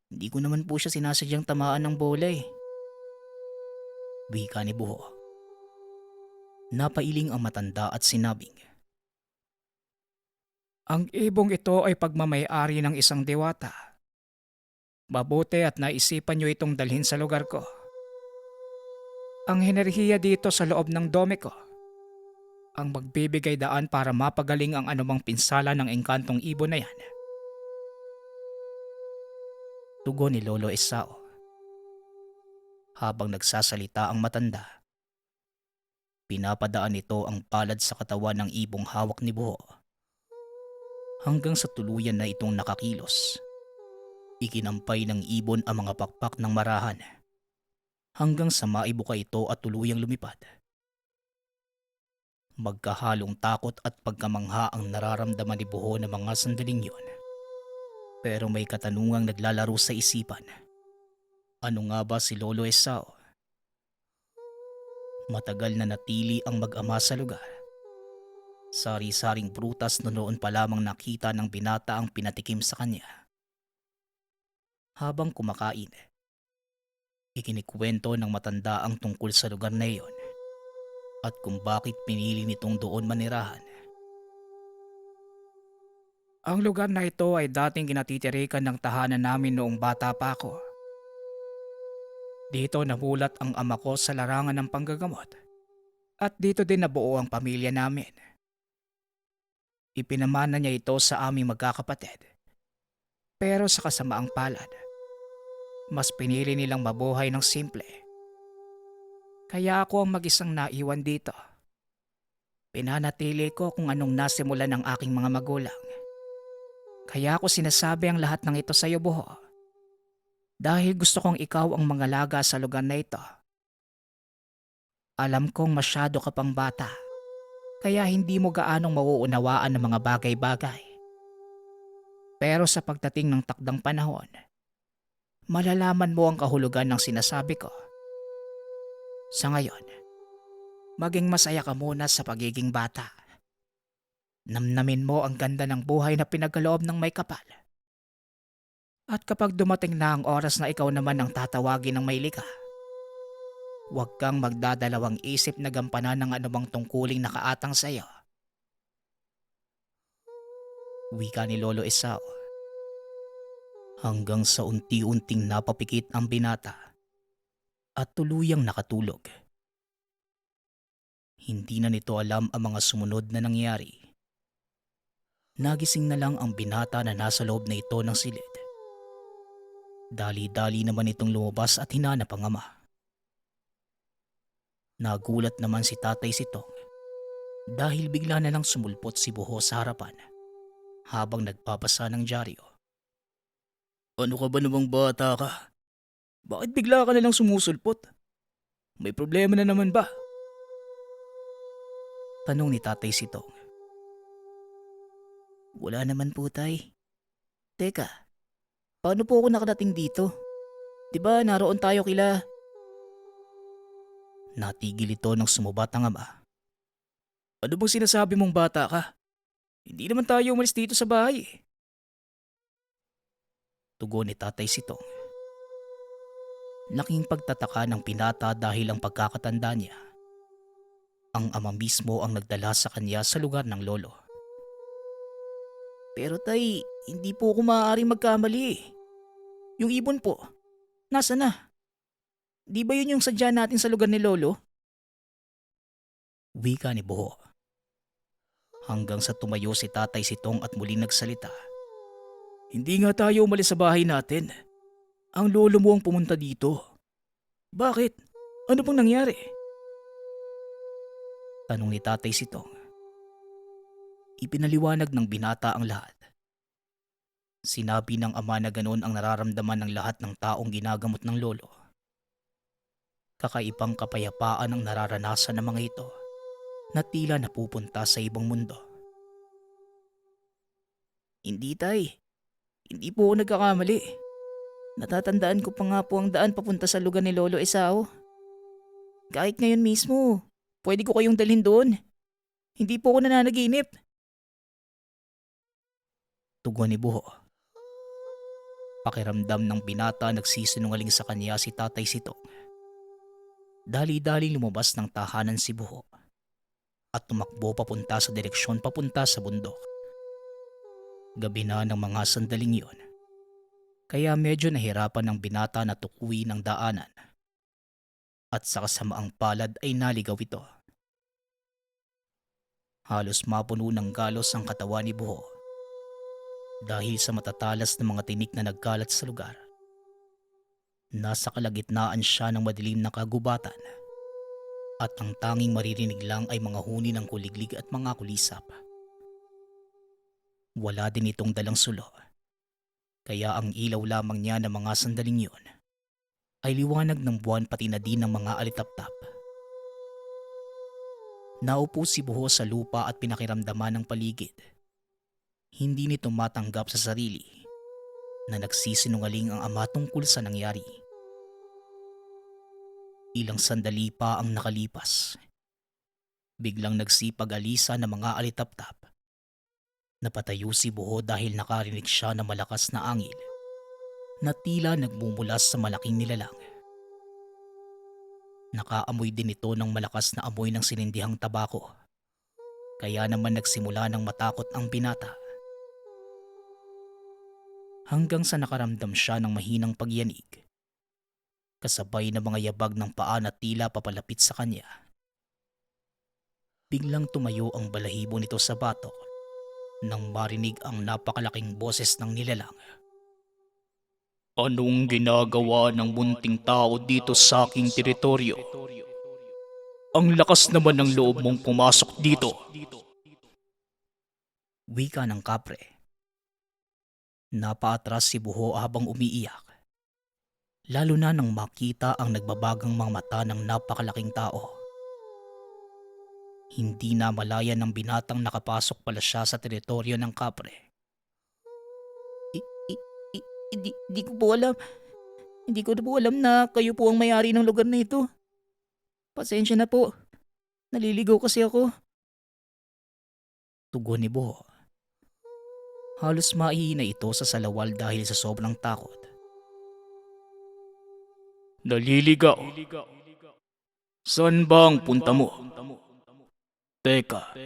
Hindi ko naman po siya sinasadyang tamaan ng bola eh. Wika ni Buho. Napailing ang matanda at sinabing, Ang ibong ito ay pagmamay-ari ng isang diwata. Mabuti at naisipan niyo itong dalhin sa lugar ko. Ang henerhiya dito sa loob ng dome ko ang magbibigay daan para mapagaling ang anumang pinsala ng engkantong ibon na yan. tugon ni Lolo Esau. Habang nagsasalita ang matanda, pinapadaan nito ang palad sa katawan ng ibong hawak ni Buho. Hanggang sa tuluyan na itong nakakilos. Ikinampay ng ibon ang mga pakpak ng marahan hanggang sa maibuka ito at tuluyang lumipad. Magkahalong takot at pagkamangha ang nararamdaman ni Buho ng mga sandaling yun. Pero may katanungang naglalaro sa isipan. Ano nga ba si Lolo Esau? Matagal na natili ang mag-ama sa lugar. Sari-saring prutas na noon pa lamang nakita ng binata ang pinatikim sa kanya. Habang kumakain, ikinikwento ng matanda ang tungkol sa lugar na iyon at kung bakit pinili nitong doon manirahan. Ang lugar na ito ay dating kinatitirikan ng tahanan namin noong bata pa ako. Dito namulat ang ama ko sa larangan ng panggagamot at dito din nabuo ang pamilya namin. Ipinamana niya ito sa aming magkakapatid. Pero sa kasamaang palad, mas pinili nilang mabuhay ng simple. Kaya ako ang mag-isang naiwan dito. Pinanatili ko kung anong nasimulan ng aking mga magulang. Kaya ako sinasabi ang lahat ng ito sa iyo, Buho. Dahil gusto kong ikaw ang mangalaga sa lugar na ito. Alam kong masyado ka pang bata, kaya hindi mo gaanong mauunawaan ng mga bagay-bagay. Pero sa pagdating ng takdang panahon, malalaman mo ang kahulugan ng sinasabi ko. Sa ngayon, maging masaya ka muna sa pagiging bata. Namnamin mo ang ganda ng buhay na pinagkaloob ng may kapal. At kapag dumating na ang oras na ikaw naman ang tatawagin ng may likha, huwag kang magdadalawang isip na gampanan ng anumang tungkuling nakaatang sa iyo. Wika ni Lolo Esau. Hanggang sa unti-unting napapikit ang binata at tuluyang nakatulog. Hindi na nito alam ang mga sumunod na nangyari. Nagising na lang ang binata na nasa loob na ito ng silid. Dali-dali naman itong lumabas at hinanap ang ama. Nagulat naman si Tatay Sitong dahil bigla na lang sumulpot si Buho sa harapan habang nagpapasa ng dyaryo. Ano ka ba namang bata ka? Bakit bigla ka na lang sumusulpot? May problema na naman ba? Tanong ni Tatay Sitong. Wala naman po, tay. Teka, paano po ako nakarating dito? Diba naroon tayo kila... Natigil ito nang sumubat ang ama. Ano bang sinasabi mong bata ka? Hindi naman tayo umalis dito sa bahay eh. Tugon ni Tatay Sitong. Laking pagtataka ng pinata dahil ang pagkakatanda niya. Ang ama mismo ang nagdala sa kanya sa lugar ng lolo. Pero tay, hindi po ako maaaring magkamali eh. Yung ibon po, nasa na? Di ba yun yung sadya natin sa lugar ni lolo? Wika ni Buho. Hanggang sa tumayo si Tatay Sitong at muling nagsalita. Hindi nga tayo umalis sa bahay natin. Ang lolo mo ang pumunta dito. Bakit? Ano bang nangyari? Tanong ni Tatay Sitong. Ipinaliwanag ng binata ang lahat. Sinabi ng ama na ganoon ang nararamdaman ng lahat ng taong ginagamot ng lolo. Kakaibang kapayapaan ang nararanasan ng mga ito na tila napupunta sa ibang mundo. Hindi, Tay. Hindi po ako nagkakamali. Natatandaan ko pa nga po ang daan papunta sa lugar ni Lolo Esau. Kahit ngayon mismo, pwede ko kayong dalhin doon. Hindi po ako nananaginip. Tugon ni Buho. Pakiramdam ng binata nagsisinungaling sa kanya si Tatay Sitong. Dali-dali lumabas ng tahanan si Buho at tumakbo papunta sa direksyon papunta sa bundok. Gabi na ng mga sandaling yon, kaya medyo nahirapan ng binata na tukuyin ang daanan at sa kasamaang palad ay naligaw ito. Halos mapuno ng galos ang katawan ni Buho dahil sa matatalas na mga tinik na nagkalat sa lugar. Nasa kalagitnaan siya ng madilim na kagubatan at ang tanging maririnig lang ay mga huni ng kuliglig at mga kulisap. Wala din itong dalang sulo, kaya ang ilaw lamang niya ng mga sandaling yun ay liwanag ng buwan pati na din ng mga alitaptap. Naupo si Buho sa lupa at pinakiramdaman ng paligid. Hindi nito matanggap sa sarili na nagsisinungaling ang ama tungkol sa nangyari. Ilang sandali pa ang nakalipas. Biglang nagsipag-alisa ng mga alitaptap. Napatayo si Buho dahil nakarinig siya ng malakas na angin na tila nagmumulas sa malaking nilalang. Nakaamoy din ito ng malakas na amoy ng sinindihang tabako. Kaya naman nagsimula ng matakot ang binata. Hanggang sa nakaramdam siya ng mahinang pagyanig. Kasabay ng mga yabag ng paa na tila papalapit sa kanya. Biglang tumayo ang balahibo nito sa batok nang marinig ang napakalaking boses ng nilalang. Anong ginagawa ng munting tao dito sa aking teritoryo? Ang lakas naman ng loob mong pumasok dito. Wika ng kapre. Napaatras si Buho habang umiiyak. Lalo na nang makita ang nagbabagang mga mata ng napakalaking tao. Hindi na malaya ng binatang nakapasok pala siya sa teritoryo ng kapre. Hindi ko po alam. Hindi ko na po alam na kayo po ang may-ari ng lugar na ito. Pasensya na po. Naliligaw kasi ako. Tugon ni Buho. Halos maihina ito sa salawal dahil sa sobrang takot. Naliligaw? Saan ba ang punta mo? Teka,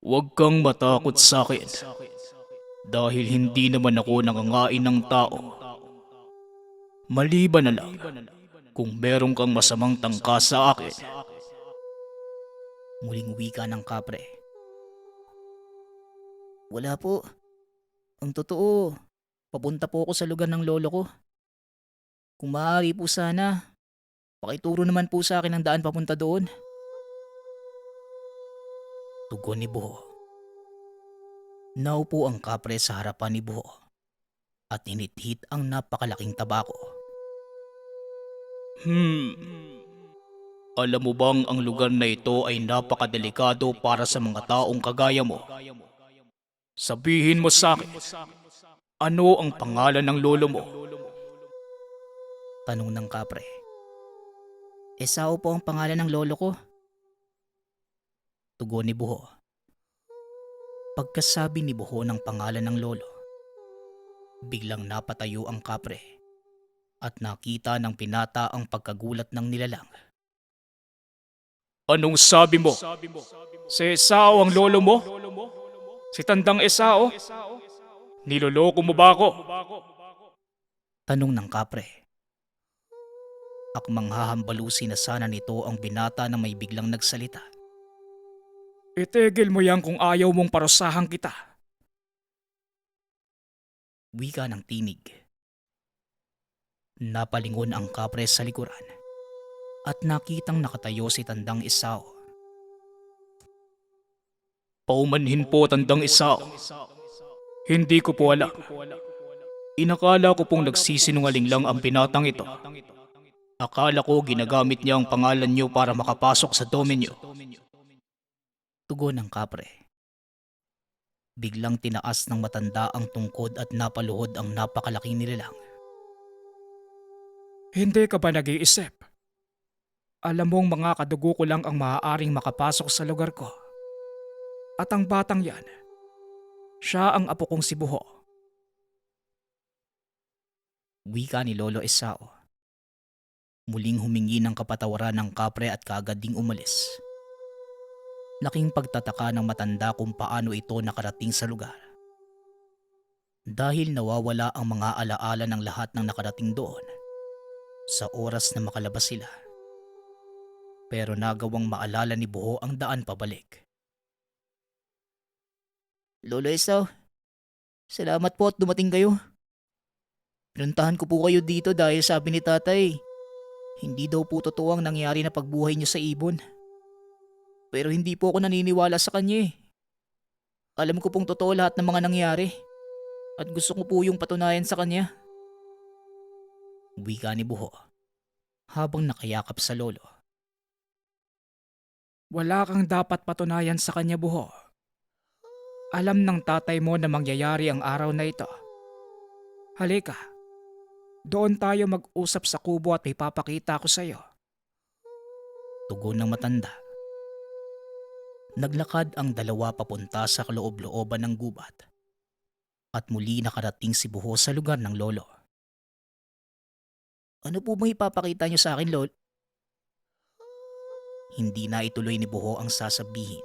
huwag kang matakot sa akin. Dahil hindi naman ako nangangain ng tao. Maliban na lang kung meron kang masamang tangka sa akin. Muling wika ng kapre. Wala po. Ang totoo, papunta po ako sa lugar ng lolo ko. Kung maaari po sana, pakituro naman po sa akin ang daan papunta doon. Tugon ni Buho. Naupo ang kapre sa harapan ni Buho at hinithit ang napakalaking tabako. Alam mo bang ang lugar na ito ay napakadelikado para sa mga taong kagaya mo? Sabihin mo sa akin, ano ang pangalan ng lolo mo? Tanong ng kapre. Esau po ang pangalan ng lolo ko. Tugon ni Buho. Pagkasabi ni Buho ng pangalan ng lolo, biglang napatayo ang kapre at nakita ng pinata ang pagkagulat ng nilalang. Anong sabi mo? Si Esau ang lolo mo? Si Tandang Esau? Niloloko mo ba ako? Tanong ng kapre. Akmang hahambalusin na sana nito ang binata na may biglang nagsalita. Itigil mo yan kung ayaw mong parusahan kita. Wika ng tinig. Napalingon ang kapre sa likuran at nakitang nakatayo si Tandang Isao. Paumanhin po, Tandang Isao. Hindi ko po alam. Inakala ko pong nagsisinungaling lang ang binatang ito. Akala ko ginagamit niya ang pangalan niyo para makapasok sa dominyo. Tugon ng kapre. Biglang tinaas ng matanda ang tungkod at napaluhod ang napakalaking nilalang. Hindi ka ba nag-iisip? Alam mong mga kadugo ko lang ang maaaring makapasok sa lugar ko. At ang batang yan, siya ang apo kong si Buho. Wika ni Lolo Isao. Muling humingi ng kapatawaran ng kapre at kaagad ding umalis. Laking pagtataka ng matanda kung paano ito nakarating sa lugar. Dahil nawawala ang mga alaala ng lahat ng nakarating doon sa oras na makalabas sila. Pero nagawang maalala ni Buho ang daan pabalik. Lolo Isao, salamat po at dumating kayo. Pinuntahan ko po kayo dito dahil sabi ni tatay, hindi daw po totoo ang nangyari na pagbuhay niyo sa ibon. Pero hindi po ako naniniwala sa kanya eh. Alam ko pong totoo lahat ng mga nangyari. At gusto ko po yung patunayan sa kanya. Wika ni Buho habang nakayakap sa lolo. Wala kang dapat patunayan sa kanya, Buho. Alam ng tatay mo na mangyayari ang araw na ito. Halika, doon tayo mag-usap sa kubo at ipapakita ko sa iyo. Tugon ng matanda. Naglakad ang dalawa papunta sa kaloob-looban ng gubat. At muli nakarating si Buho sa lugar ng lolo. Ano po bang ipapakita niyo sa akin, lolo? Hindi na ituloy ni Buho ang sasabihin.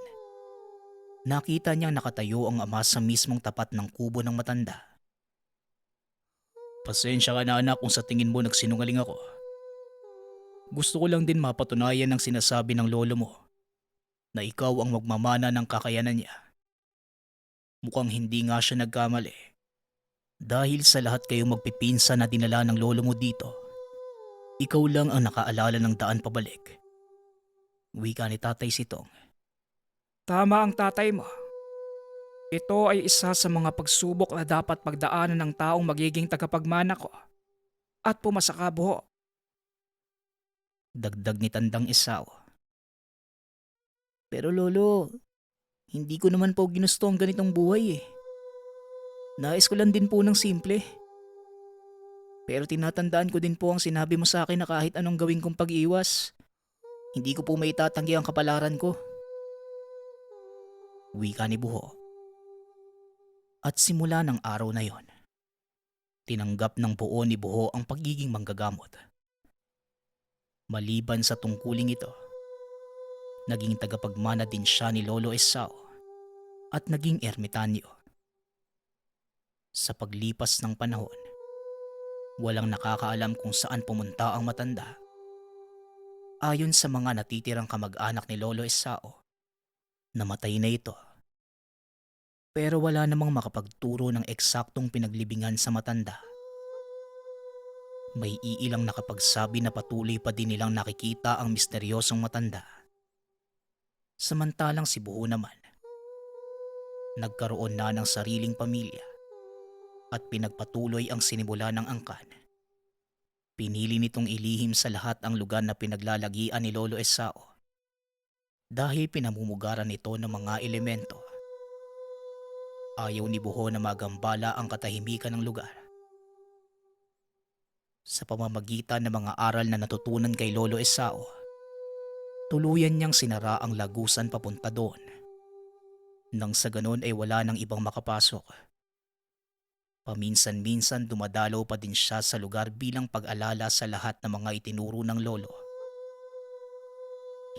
Nakita niyang nakatayo ang ama sa mismong tapat ng kubo ng matanda. Pasensya ka na anak kung sa tingin mo nagsinungaling ako. Gusto ko lang din mapatunayan ang sinasabi ng lolo mo na ikaw ang magmamana ng kakayanan niya. Mukhang hindi nga siya nagkamali. Dahil sa lahat kayong magpipinsa na dinala ng lolo mo dito, ikaw lang ang nakaalala ng daan pabalik. Wika ni Tatay Sitong. Tama ang tatay mo. Ito ay isa sa mga pagsubok na dapat pagdaanan ng taong magiging tagapagmana ko. At pumasa ka, Buho. Dagdag ni Tandang Isao. Pero lolo, hindi ko naman po ginusto ang ganitong buhay eh. Nais ko lang din po ng simple. Pero tinatandaan ko din po ang sinabi mo sa akin na kahit anong gawin kong pag-iwas, hindi ko po maitatanggi ang kapalaran ko. Wika ni Buho. At simula ng araw na yon, tinanggap ng buo ni Buho ang pagiging manggagamot. Maliban sa tungkuling ito, naging tagapagmana din siya ni Lolo Isao at naging ermitanyo. Sa paglipas ng panahon, walang nakakaalam kung saan pumunta ang matanda. Ayon sa mga natitirang kamag-anak ni Lolo Isao, namatay na ito. Pero wala namang makapagturo ng eksaktong pinaglibingan sa matanda. May iilang nakapagsabi na patuloy pa din nilang nakikita ang misteryosong matanda. Samantalang si Buho naman, nagkaroon na ng sariling pamilya at pinagpatuloy ang sinimula ng angkan. Pinili nitong ilihim sa lahat ang lugar na pinaglalagian ni Lolo Isao dahil pinamumugaran nito ng mga elemento. Ayaw ni Buho na magambala ang katahimikan ng lugar. Sa pamamagitan ng mga aral na natutunan kay Lolo Isao, tuluyan niyang sinara ang lagusan papunta doon. Nang sa ganon ay wala nang ibang makapasok. Paminsan-minsan dumadalaw pa din siya sa lugar bilang pag-alala sa lahat ng mga itinuro ng lolo.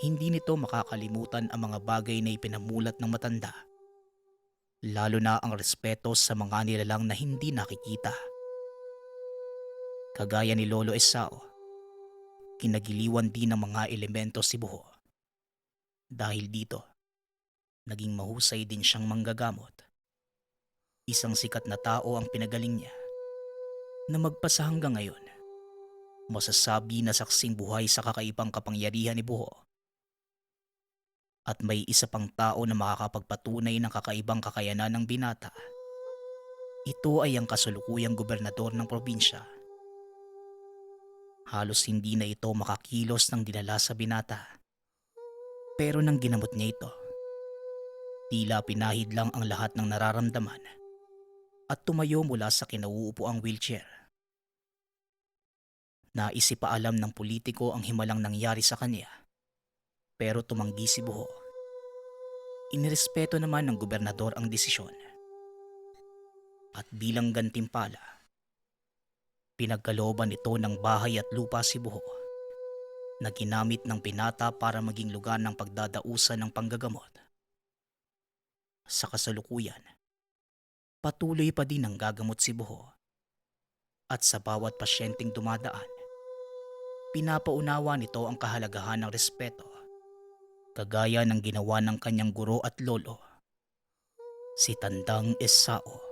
Hindi nito makakalimutan ang mga bagay na ipinamulat ng matanda. Lalo na ang respeto sa mga nilalang na hindi nakikita. Kagaya ni Lolo Isao, kinagiliwan din ng mga elemento si Buho. Dahil dito, naging mahusay din siyang manggagamot. Isang sikat na tao ang pinagaling niya na magpasa hanggang ngayon masasabi na saksing buhay sa kakaibang kapangyarihan ni Buho. At may isa pang tao na makakapagpatunay ng kakaibang kakayanan ng binata. Ito ay ang kasalukuyang gobernador ng probinsya. Halos hindi na ito makakilos ng dinala sa binata. Pero nang ginamot niya ito, tila pinahid lang ang lahat ng nararamdaman at tumayo mula sa kinauupuang wheelchair. Naisipaalam ng politiko ang himalang nangyari sa kanya, pero tumanggi si Buho. Inirespeto naman ng gobernador ang desisyon. At bilang gantimpala, pinagkalooban nito ng bahay at lupa si Buho na ginamit ng binata para maging lugar ng pagdadausan ng panggagamot. Sa kasalukuyan, patuloy pa din ang gagamot si Buho. At sa bawat pasyenteng dumadaan, pinapaunawa nito ang kahalagahan ng respeto, kagaya ng ginawa ng kanyang guro at lolo, si Tandang Esao.